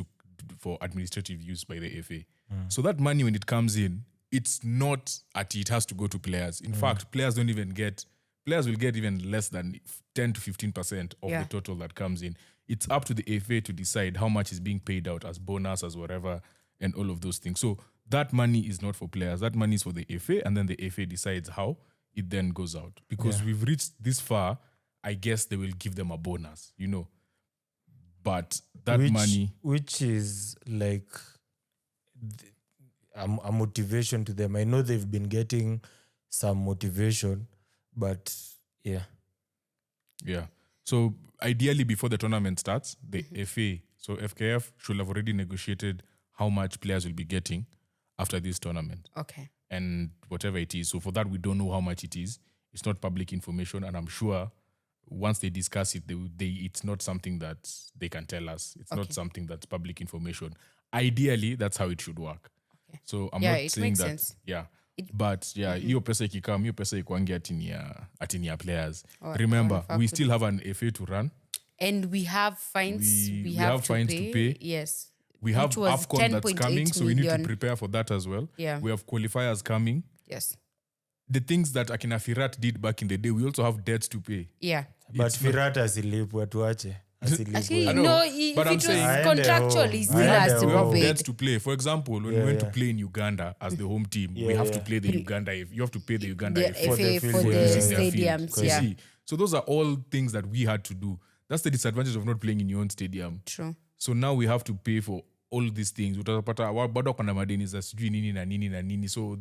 for administrative use by the FA. So that money, when it comes in, it's not it has to go to players. In fact, players will get even less than 10 to 15% of the total that comes in. It's up to the FA to decide how much is being paid out as bonus, as whatever, and all of those things. So that money is not for players. That money is for the FA, and then the FA decides how it then goes out. Because we've reached this far, I guess they will give them a bonus, But that money... Which is like a motivation to them. I know they've been getting some motivation, but yeah. Yeah. So ideally, before the tournament starts, the FA, so FKF, should have already negotiated how much players will be getting after this tournament. Okay. And whatever it is. So for that, we don't know how much it is. It's not public information. And I'm sure once they discuss it, it's not something that they can tell us. It's not something that's public information. Ideally, that's how it should work. Okay. So I'm not saying that. Sense. Yeah. But hiyo pesa ikikam, hiyo pesa ikwangi atini ya players. Remember, we still have an FA to run. And we have fines. We have fines to pay. Yes. We have AFCON that's coming, so we need to prepare for that as well. Yeah. We have qualifiers coming. Yes. The things that Akina Firat did back in the day, we also have debts to pay. Yeah. But Firat asilipwe tuache. Actually, no, but I'm saying contractual, he still has to we have be debts to play. For example, when we went to play in Uganda as the home team, we have to play the Uganda. You have to pay the Uganda FA for the stadiums. Yeah. See, so those are all things that we had to do. That's the disadvantage of not playing in your own stadium. True. So now we have to pay for all these things. So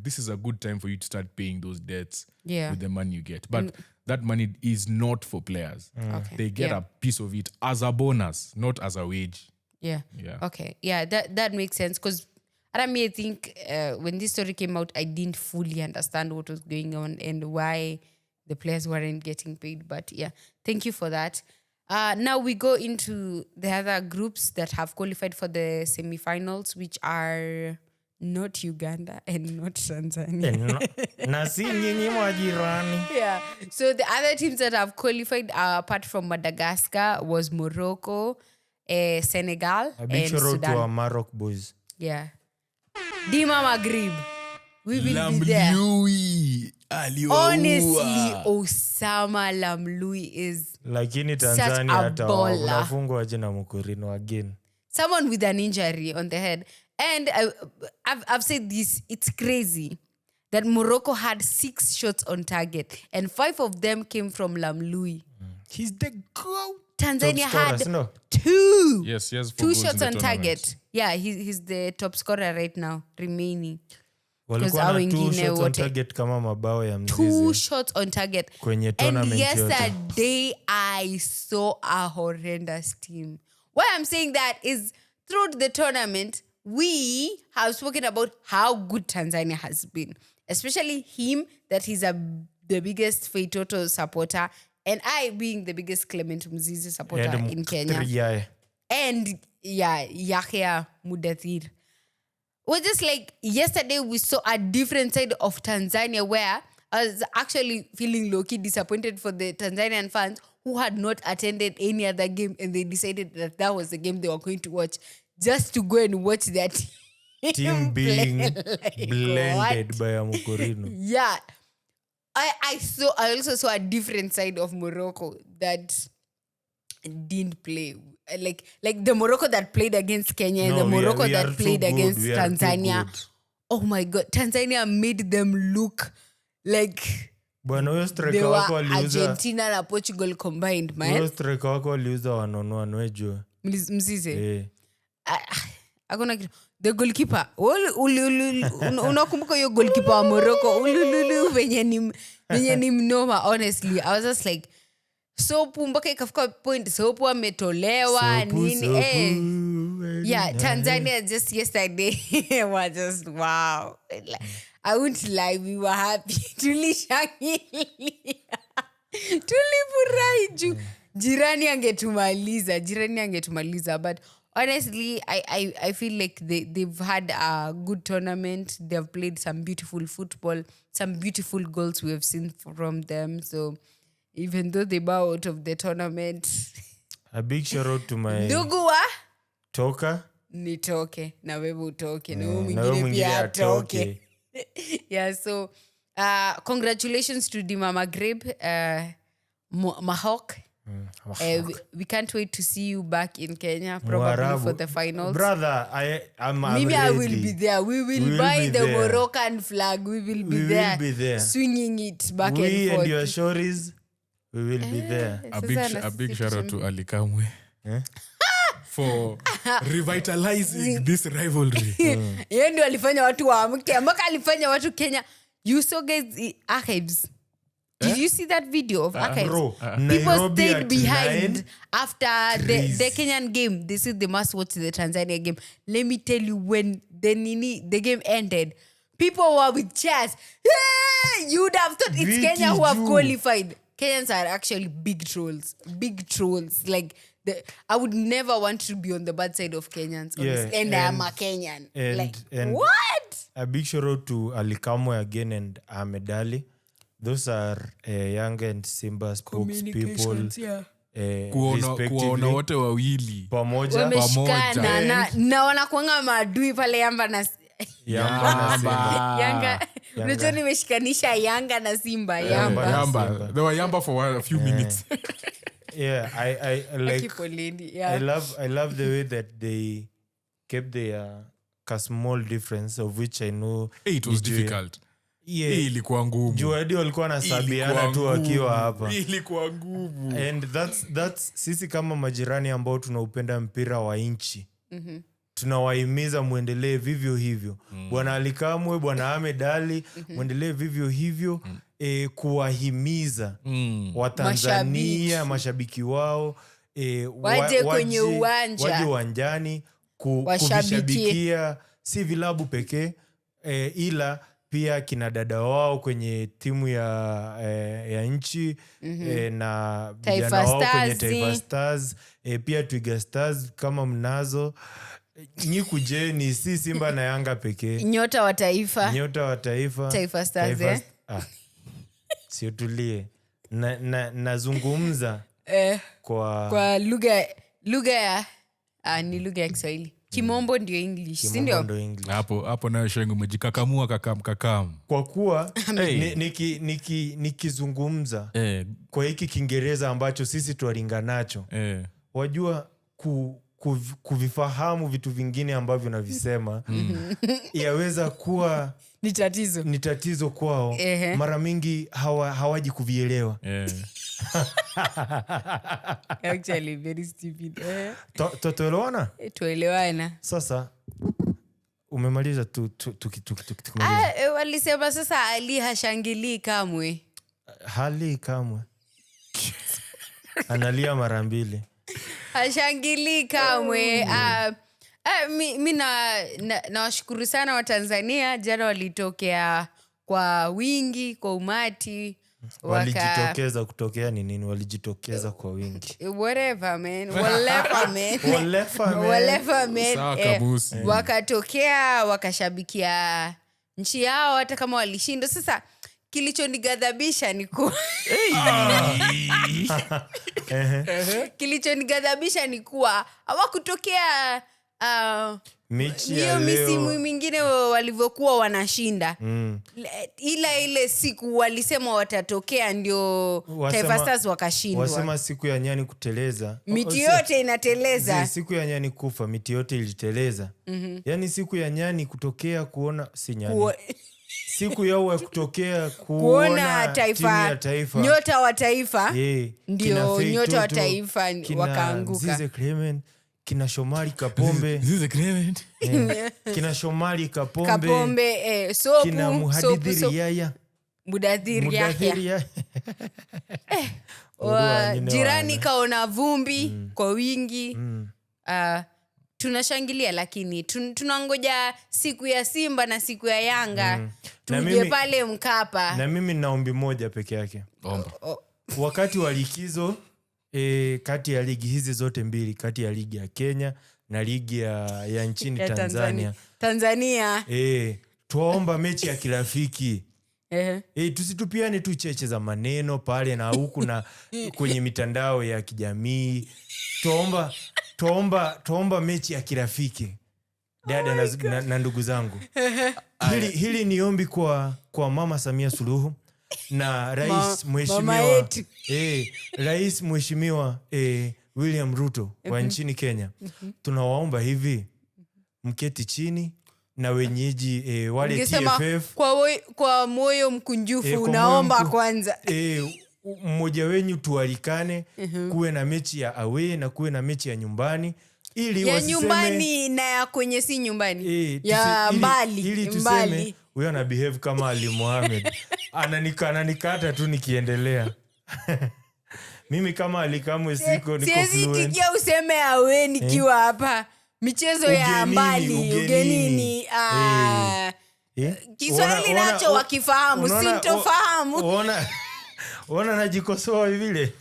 this is a good time for you to start paying those debts with the money you get. But that money is not for players. Okay. They get a piece of it as a bonus, not as a wage. Yeah. Okay. Yeah, that makes sense. Because I think when this story came out, I didn't fully understand what was going on and why the players weren't getting paid. But yeah, thank you for that. Now we go into the other groups that have qualified for the semifinals, which are not Uganda and not Tanzania. Yeah. So the other teams that have qualified, apart from Madagascar, was Morocco, Senegal, a big and shout out Sudan. to our Morocco boys. Yeah. Dima Maghrib. We will be there. Honestly, Osama Lamlui is Lakini such Tanzania a hata baller. unafungwa aje na Mukurino again. Someone with an injury on the head. And I've said this, it's crazy that Morocco had 6 shots on target and 5 of them came from Lamlui. He's the GOAT. Tanzania Top scorers, had no? 2. Yes, he has 4 2 goals shots in the on tournament. target. Yeah, he's the top scorer right now, remaining. Walikuwa hao na 2 wengine shots on wote. target kama mabao ya 2 mzizi. shots on target. Kwenye And tournament yote. yesterday, I saw a horrendous team. Why I'm saying that is throughout the tournament, we have spoken about how good Tanzania has been. Especially him, that he's the biggest Feitoto supporter. And I being the biggest Clement Mzizi supporter in Kenya. And Yahya Mudathir. Well, just like yesterday, we saw a different side of Tanzania where I was actually feeling low-key disappointed for the Tanzanian fans who had not attended any other game and they decided that was the game they were going to watch just to go and watch that Team being like, blended what? by a Mukurino. Yeah. I also saw a different side of Morocco that didn't play. Like the Morocco that played against Kenya and the Morocco that played against Tanzania. Oh my God. Tanzania made them look like Bwana huyo they striker were wako aliuza. Argentina na Portugal combined, man. Huyo striker wako aliuza wanono wejo. Mzize. Hakuna kitu. The goalkeeper. Unakumbuka hiyo goalkeeper wa Morocco. Venye ni mnoma, honestly. I was just like, sopu mpaka ikafika point sopu ametolewa nini. Yeah, Tanzania just yesterday was just wow. I won't lie, we were happy. Tulishangilia. Tulifurahi juu jirani angetumaliza. But honestly, I feel like they've had a good tournament. They've played some beautiful football, some beautiful goals we have seen from them. So even though they bow out of the tournament, a big shout out to my Dugua Toka. Nitoke na wewe utoke na wewe Na wewe mwingine mwingine pia atoke. atoke. Yeah, so congratulations to Dima Maghreb, Mahawk. We can't wait to see you back in Kenya, probably Mwarabu. for the finals. Brother, I'm Maybe ready. I will be there. We will buy be the there. Moroccan flag. We will be We will there, be there. swinging it back We and forth. and your stories, we will be there. A big shout out to Ali Kamwe for revitalizing this rivalry. Yeye ndio alifanya watu waamke, mpaka alifanya watu Kenya. You saw guys the archives. Did you see that video of archives? Bro, People Nairobi stayed at behind 9. after the Kenyan game. They said they must watch the Tanzania game. Let me tell you, when the game ended, people were with chairs. Hey! You would have thought it's Vicky Kenya who have Ju. qualified. Kenyans are actually big trolls. Big trolls. Like, I would never want to be on the bad side of Kenyans. Honestly. Yeah, And I'm a Kenyan. and What? a big shout out to Ali Kamwe again and Ahmed Ali. Those are young and Simba spokespeople. Yeah. Kuona Respectively. wote wawili Pamoja. Wameshikana na wanakuanga maadui pale Yamba na Yamba na Simba. Yanga. Unajua nimeshikanisha Yanga na Simba. Yamba. Yamba. They were Yamba for a few minutes. Yeah, I like. Yeah. I love the way that they kept their small difference, of which I know It was difficult. Yeah. Ilikuwa ngumu. Juadi walikuwa nasabiana tu wakiwa hapa. Ilikuwa ngumu. And that's sisi kama majirani ambao tunaupenda mpira wa nchi. Tunawahimiza muendelee vivyo hivyo. Bwana Ali Kamwe, Bwana Ahmed Ali, muendelee vivyo hivyo. Kuwahimiza Watanzania, mashabiki wao waje kwenye uwanja, waje uwanjani kuvishabikia si vilabu pekee, ila pia kina dada wao kwenye timu ya nchi, na vijana wao kwenye Taifa Stars, pia Twiga Stars kama mnazo. Nyikujeni, si Simba na Yanga pekee. Nyota wa taifa. Taifa Stars. Sio tulie. Nazungumza kwa lugha ya ni lugha ya Kiswahili. Kimombo ndio English, si ndio? Hapo nayo shengo umejikakamua kakam. Kwa kuwa nikizungumza kwa hiki Kiingereza ambacho sisi twaringa nacho, wajua kuvifahamu vitu vingine ambavyo navisema yaweza kuwa ni tatizo kwao. Mara mingi hawaji kuvielewa. Actually very stupid. Tuelewana? Tuelewana. Sasa umemaliza walisema sasa Ali hashangilii kamwe. Hali kamwe. Analia mara mbili. Hashangilii kamwe. Mi nawashukuru sana wa Tanzania. Jana walitokea kwa wingi, kwa umati. Walijitokeza kutokea ni nini? Walijitokeza kwa wingi. Whatever man. Wakatokea, wakashabikia nchi yao hata kama walishinda. Sasa kilichonigadhabisha ni kuwa kilichonigadhabisha ni kuwa hawakutokea hiyo misimu mingine walivyokuwa wanashinda. Ila ile siku walisema watatokea, ndio Taifa Stars wakashindwa. Wasema siku ya nyani kuteleza, miti yote inateleza. Siku ya nyani kufa, miti yote iliteleza. Yani siku ya nyani kutokea kuona si nyani. Siku yao ya kutokea kuona timu ya taifa. Nyota wa taifa. Ndio nyota wa taifa wakaanguka. Zize Clement, kina Shomari Kapombe. Zize Clement. Kina Shomari Kapombe. Sopu. Kina Muhadidhiri Yaya. Mudadhiri Yaya. Jirani kaona vumbi kwa wingi. Tunashangilia, lakini tunangoja siku ya Simba na siku ya Yanga. Tuje pale Mkapa. Na mimi nina ombi moja peke yake. Wakati wa likizo, kati ya ligi hizi zote mbili, kati ya ligi ya Kenya na ligi ya nchini Tanzania. Tuomba mechi ya kirafiki. Tusitupiane tu cheche za maneno pale na huku na kwenye mitandao ya kijamii. Tuomba mechi ya kirafiki. Dada na ndugu zangu. Hili ni ombi kwa Mama Samia Suluhu na Rais Mheshimiwa Rais Mheshimiwa William Ruto wa nchini Kenya. Tunawaomba hivi, mketi chini na wenyeji wale TFF kwa moyo mkunjufu unaomba kwanza. Mmoja wenyu tualikane, kuwe na mechi ya away na kuwe na mechi ya nyumbani. Ili ya nyumbani na ya kwenye si nyumbani. Ya mbali. Ili tuseme huyo ana behave kama Ali Mohamed. Ananikata tu nikiendelea. Mimi kama Ali Kamwe niko fluent. Siwezi tikia useme awe nikiwa hapa. Michezo ya mbali, ugenini. Kiswahili nacho wakifahamu, sintofahamu. Ona najikosoa vile.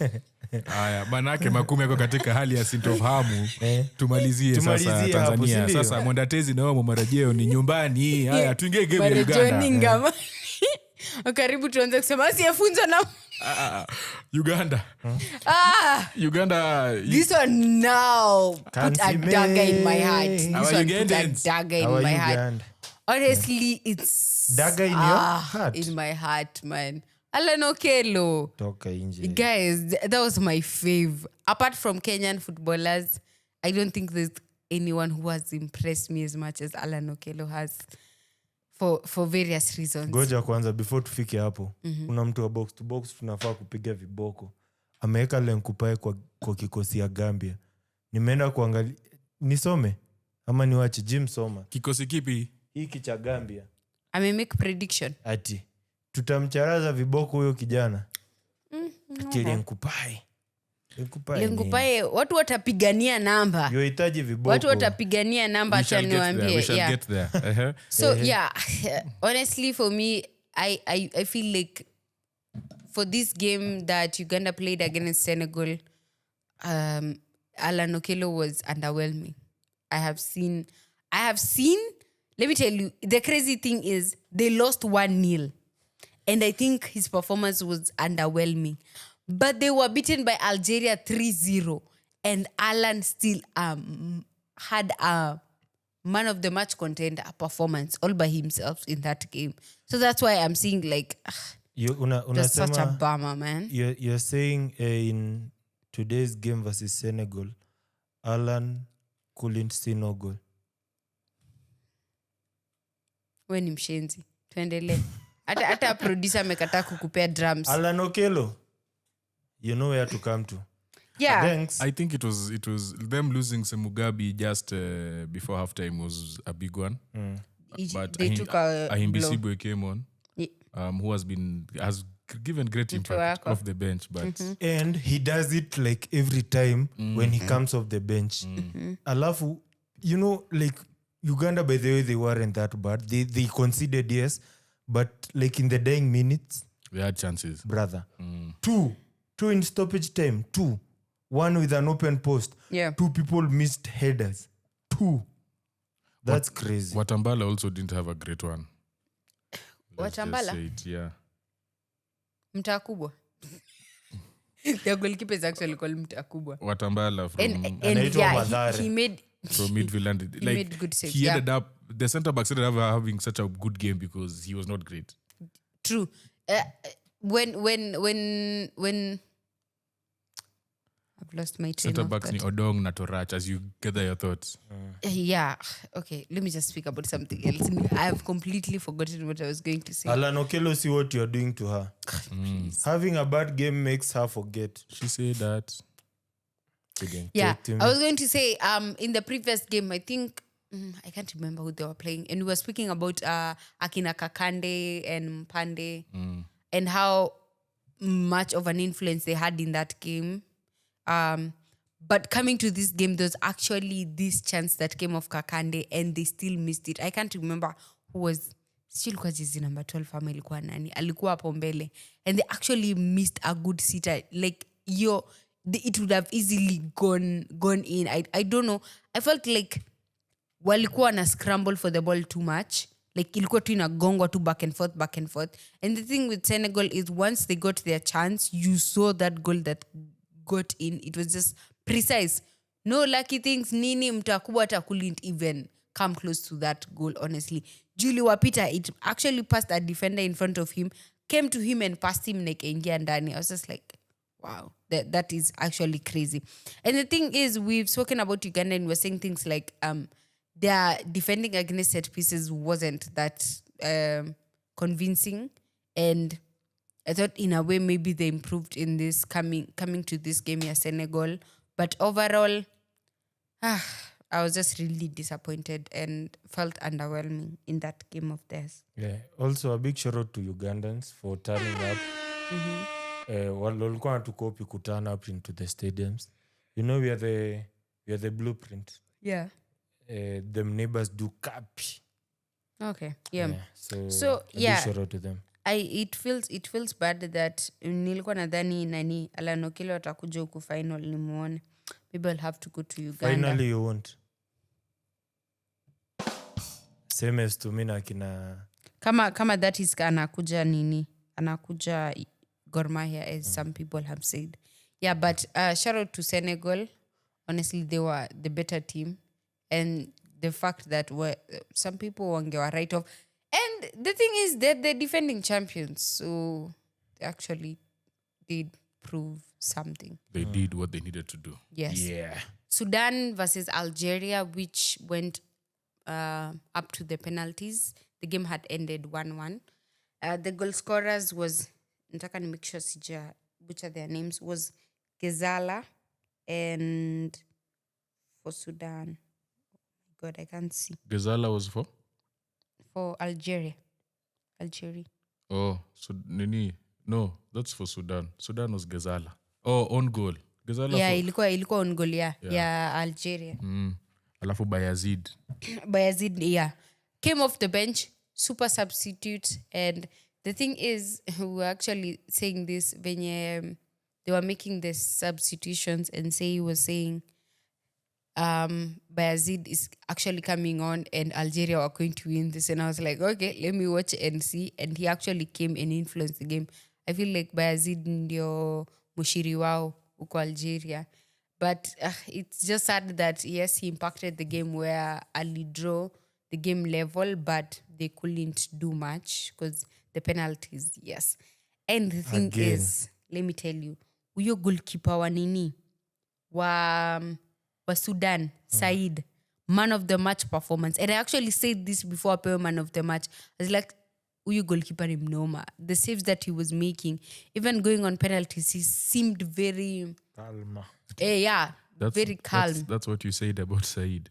Haya, manake makumi yako katika hali ya sintofahamu. Tumalizie sasa Tanzania. Hapo, sasa Mwandatezi na wao marejeo ni nyumbani. Haya, tuingie game ya Uganda. Karibu tuanze kusema asiyefunza na Uganda. Uganda. This one now put a dagger in my heart. This one put a dagger in my heart. Honestly, it's dagger in your heart. In my heart, man. Alan Okello. Toka nje. Guys, that was my fave. Apart from Kenyan footballers, I don't think there's anyone who has impressed me as much as Alan Okello has for various reasons. Goja kwanza before tufike hapo. Kuna mtu wa box to box tunafaa kupiga viboko. Ameweka Lenkupae kwa kikosi ya Gambia. Nimeenda kuangalia, nisome ama niwache Jim soma. Kikosi kipi? Hiki cha Gambia. Make prediction. Ati tutamcharaza viboko huyo kijana. Lenkupae. Lenkupae, watu watapigania namba. Yohitaji viboko. Watu watapigania namba, acha niwaambie. We shall get there. So yeah, honestly for me, I feel like for this game that Uganda played against Senegal, Alan Okello was underwhelming. I have seen, let me tell you, the crazy thing is they lost 1-0. And I think his performance was underwhelming. But they were beaten by Algeria 3-0. And Alan still had a man of the match contender performance all by himself in that game. So that's why I'm saying like, that's such a bummer, man. You're saying in today's game versus Senegal, Alan couldn't see no goal. We ni mshenzi. Tuendelee. Hata producer amekataa kukupea drums. Alan Okello, you know where to come to. Yeah. Thanks. I think it was them losing Semugabi just before halftime was a big one. But they took a Ahimbi came on, who has given great impact off the bench, but and he does it like every time when he comes off the bench. Alafu, you know, like Uganda, by the way, they weren't that bad. They conceded, yes, but like in the dying minutes, we had chances, brother. Two in stoppage time. 2. One with an open post. Yeah. 2 people missed headers. 2. That's crazy. Watambala also didn't have a great one. Watambala? Yeah. Mtaa kubwa. The goalkeeper is actually called Mtaa kubwa. Watambala from and yeah, he made from midfield. He made good saves. He ended up, the centre backs ended up having such a good game because he was not great. True. When I've lost my train centre of backs ni thought. Odong na Torach, as you gather your thoughts. Yeah. Okay, let me just speak about something else. I have completely forgotten what I was going to say. Alan Okello, see what you're doing to her. Having a bad game makes her forget. She said that. Yeah, I was going to say, in the previous game, I think, I can't remember who they were playing, and we were speaking about Akina Kakande and Mpande and how much of an influence they had in that game. But coming to this game, there's actually this chance that came off Kakande and they still missed it. I can't remember who was still kwa jezi number 12 ama ilikuwa nani. Alikuwa hapo mbele. And they actually missed a good sitter. Like it would have easily gone in. I don't know. I felt like walikuwa na scramble for the ball too much. Like ilikuwa tu inagongwa tu back and forth. And the thing with Senegal is once they got their chance, you saw that goal that got in. It was just precise. No lucky things. Nini mtakubwa hata couldn't even come close to that goal, honestly. Julie Wapita, it actually passed a defender in front of him, came to him and passed him like Ingia Ndani. I was just like, wow, that is actually crazy. And the thing is, we've spoken about Uganda and we're saying things like their defending against set pieces wasn't that convincing. And I thought in a way maybe they improved in this coming to this game here, Senegal. But overall, I was just really disappointed and felt underwhelming in that game of theirs. Yeah. Also, a big shout out to Ugandans for turning up. Walikuwa natukopi ku turn up into the stadiums. You know, we are the blueprint. Yeah. Them neighbors do copy. Okay. Yeah. So yeah. big shout out to them. It feels bad that nilikuwa nadhani nani Alanokile watakuja huku final nimuone. Maybe I'll have to go to Uganda. Finally you won't. Same as to me na kina kama that is anakuja nini? Anakuja Gor Mahia, as some people have said. Yeah, but shout out to Senegal. Honestly, they were the better team. And the fact that some people wangewa right off. And the thing is, they're the defending champions. So they actually did prove something. They did what they needed to do. Yes. yeah. Sudan versus Algeria, which went up to the penalties. The game had ended 1-1. The goal scorers was, nataka ni make sure sija butcher their names, was Gezala and for Sudan. God, I can't see. Gazala was For Algeria. Oh, so Nini. No, that's for Sudan. Sudan was Gazala. Oh, on goal. Gazala Yeah, ilikuwa on goal, yeah, Algeria. Alafu Bayazid. Bayazid, yeah. Came off the bench, super substitute. And the thing is, we were actually saying this when they were making the substitutions, and he was saying Bayazid is actually coming on and Algeria are going to win this. And I was like, okay, let me watch and see. And he actually came and influenced the game. I feel like Bayazid ndio mushiri wao uko Algeria. But it's just sad that, yes, he impacted the game where Ali draw the game level, but they couldn't do much because the penalties, yes. And the thing is, let me tell you, uyo goalkeeper wa nini? Wa Sudan, Said, man of the match performance. And I actually said this before I man of the match. I was like, uyu goalkeeper ni mnoma. The saves that he was making, even going on penalties, he seemed very Calma. very calm. That's what you said about Said.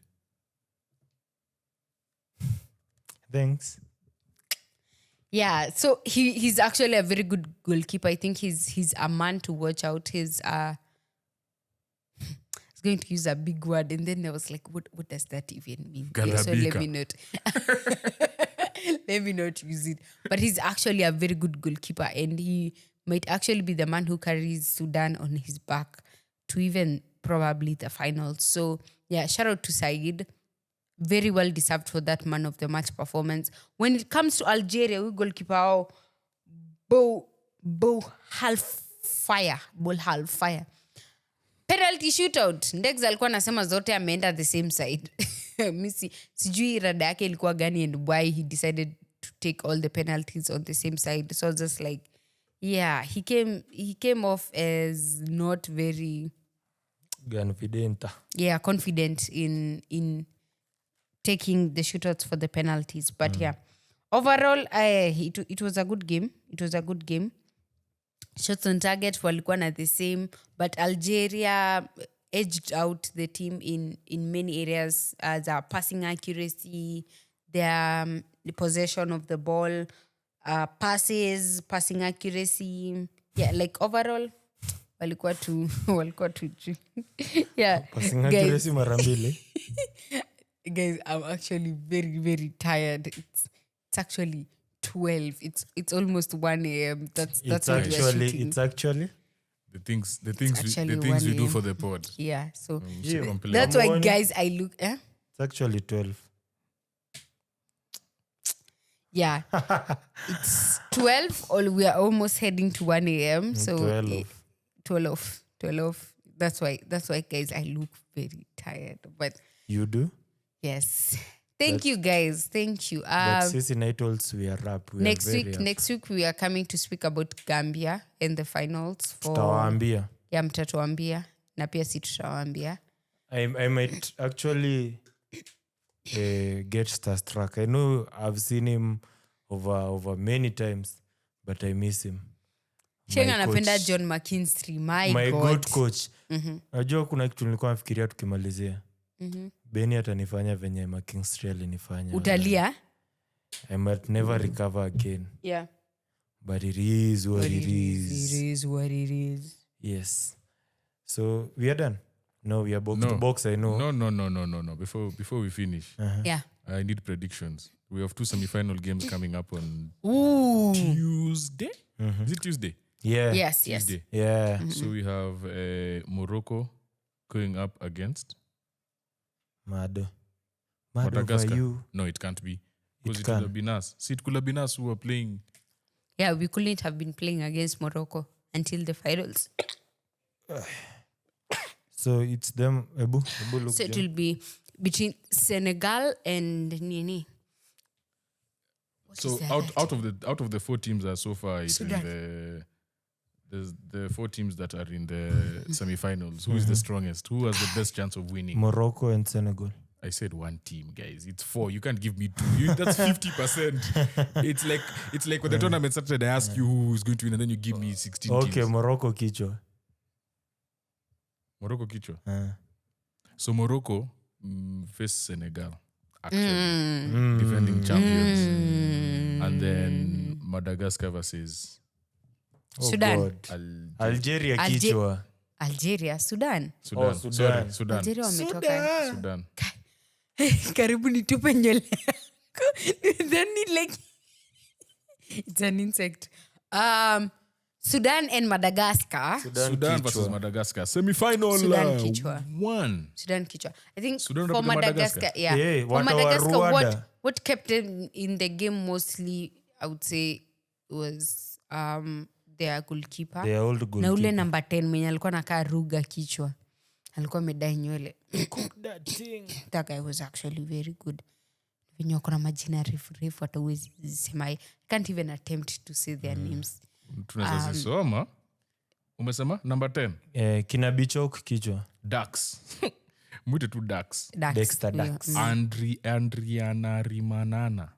Thanks. Yeah, so he's actually a very good goalkeeper. I think he's a man to watch out. He's going to use a big word, and then I was like, what does that even mean? Yeah, so let me not use it. But he's actually a very good goalkeeper, and he might actually be the man who carries Sudan on his back to even probably the finals. So yeah, shout out to Said. Very well deserved for that man of the match performance. When it comes to Algeria, we goalkeeper Ball half fire. Penalty shootout. Ndegz alikuwa anasema zote ameenda the same side. Misi sijui rada yake ilikuwa gani and why he decided to take all the penalties on the same side. So just like, yeah, he came off as not very confident in taking the shootouts for the penalties. But yeah, overall, it was a good game. Shots on target walikuwa na the same, but Algeria edged out the team in many areas, as their passing accuracy, their the possession of the ball, passes, passing accuracy. Yeah, like overall, walikuwa tu yeah. Passing accuracy mara mbili. Guys, I'm actually very, very tired. It's actually 12. It's almost 1 a.m. That's what we're shooting. It's actually The things actually we 1 do a.m. for the pod. Yeah, so Yeah. Complain. that's why, Morning. guys, I look. It's actually 12. Yeah, it's 12, or we are almost heading to 1 a.m. So 12. 12. That's why, guys, I look very tired. But You do? yes, thank you, guys. Thank you. But Sissy Nightals, we are up. We are Next very week, up. we are coming to speak about Gambia in the finals for. Tutawaambia. Yeah, mtatuambia na pia si tutawaambia. I might actually get starstruck. I know I've seen him over many times, but I miss him. Sheng My anapenda coach- John McKinstry. My my God. good coach. Najua kuna kitu nilikuwa nafikiria tukimalizia. Bennie atanifanya venye McKinstry alinifanya. Utalia? I might never recover again. Yeah. But it is what it It is. is what it is. Yes. So we are done. No, we are box No. to box. I know. No. Before we finish, Yeah. I need predictions. We have 2 semi-final games coming up on Ooh. Tuesday. Is it Tuesday? Yeah. Yes. Tuesday. Yeah. So we have Morocco going up against Mad Madagascar. over you. No, it can't be. Because it can. could have been us. See, it could have been us who were playing. Yeah, we couldn't have been playing against Morocco until the finals. So it's them. Ebu look. So it them. will be between Senegal and Nini. What So is that? out of the 4 teams that are so far it's in Sudan. there's the 4 teams that are in the semi-finals. Who is the strongest? Who has the best chance of winning? Morocco and Senegal. I said 1 team, guys. It's 4. You can't give me 2. That's 50%. It's like when the tournament started, I ask you who's going to win, and then you give me 16 Okay, teams. Morocco kichwa. Morocco kichwa. Uh, So Morocco face Senegal, actually defending champions, and then Madagascar versus oh Sudan. God. Algeria kichwa. Algeria, Sudan. Sudan. Oh, Sudan. Sudan. Algeria wametoka. Sudan. Karibu nitupe nywele yako. Then like it's an insect. Sudan and Madagascar. Sudan versus Madagascar. Semi-final. Sudan kichwa. 1. Sudan kichwa. I think Sudan for represent Madagascar, Madagascar. yeah. Yeah, For watu wa Madagascar, Rwanda. what kept them in the game mostly, I would say, was their goalkeeper. Their old Na goalkeeper. ule number 10 mwenye alikuwa nakaa ruga kichwa. Alikuwa amedai nywele. That guy was actually very good. Venye wako na majina refu hata huwezi sema. I can't even attempt to say their names. Tunaweza zisoma. Umesema number 10. Kina Bichok kichwa. Dax. Mwite tu Dax. Dexter huyo. Dax. Andriana Rimanana.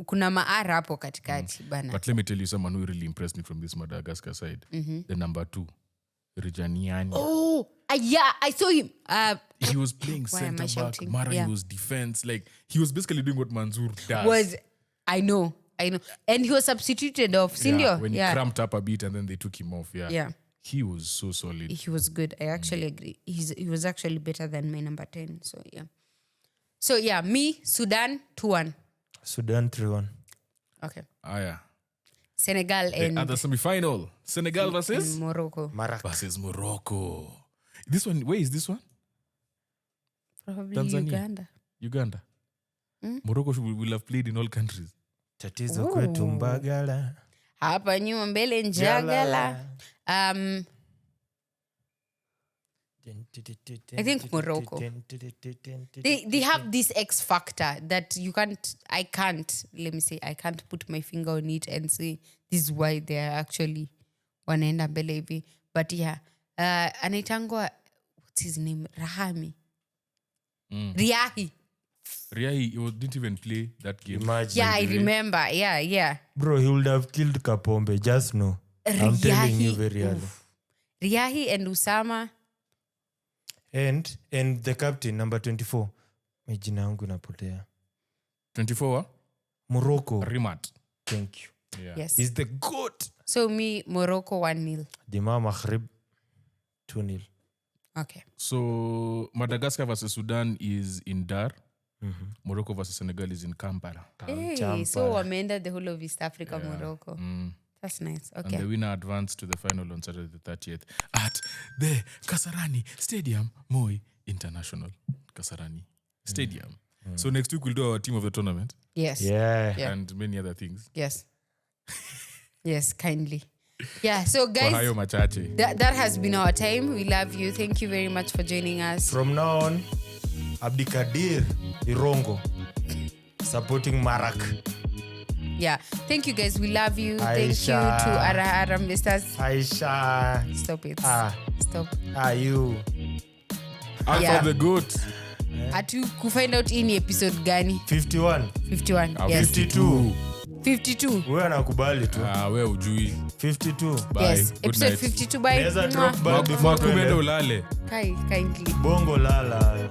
Kuna maara hapo katikati bana. But let me tell you someone who really impressed me from this Madagascar side. The number 2, Rijaniani. Oh, yeah, I saw him. He was playing Why am I center back. shouting? Mara, Yeah. he was defense. Like, he was basically doing what Manzoor does. I know. And he was substituted off. Sindio? When he cramped up a bit and then they took him off. Yeah. Yeah. He was so solid. He was good. I actually agree. He was actually better than my number 10. So, yeah. So, yeah, me, Sudan, 2-1. Sudan 3-1. Okay. Yeah. Senegal and, At the semi-final, Senegal versus? and Morocco. Versus Morocco. This one, where is this one? Probably Tanzania. Uganda. Morocco will have played in all countries. Tatizo kwetu Mbagala. Hapa nyuma mbele njagala. I think Morocco. They have this X factor that I can't put my finger on it and say this is why they are actually wanaenda mbele hivi. But yeah, anaitangwa, what's his name? Rahami. Riahi. Riahi, he didn't even play that game. Imagine. Yeah, I remember. Yeah. Bro, he would have killed Kapombe. Just know. I'm telling you very early. Riahi and Usama. And the captain, number 24. Majina yangu napotea. 24? Morocco. Rimat. Thank you. Yeah. Yes. He's the GOAT. So me, Morocco 1-0. Dima Maghrib 2-0. Okay. So Madagascar versus Sudan is in Dar. Morocco versus Senegal is in Kampala. Hey, so wameenda the whole of East Africa, Morocco. That's nice. And Okay. the winner advanced to the final on Saturday the 30th at the Kasarani Stadium, Moi International Kasarani Stadium. So next week we'll do our team of the tournament Yes. Yeah. and many other things. Yes. Yes, kindly. Yeah, so Kwa guys, hayo machache. that has been our time. We love you. Thank you very much for joining us. From now on, Abdikadir Irongo supporting Marak. Yeah. Thank you guys. We love you. Thank Aisha. you to Harambee Stars. Aisha. Stop it. Ah. Stop. You. Alpha Yeah. the goat. Atu kufind out ini episode gani? 51. 51. Yes. 52. 52. Wewe anakubali tu. We ujui. 52. Bye. Yes. Good Episode night. 52 by Naweza drop by before Makumendo twende. ulale. kindly. Bongo lala.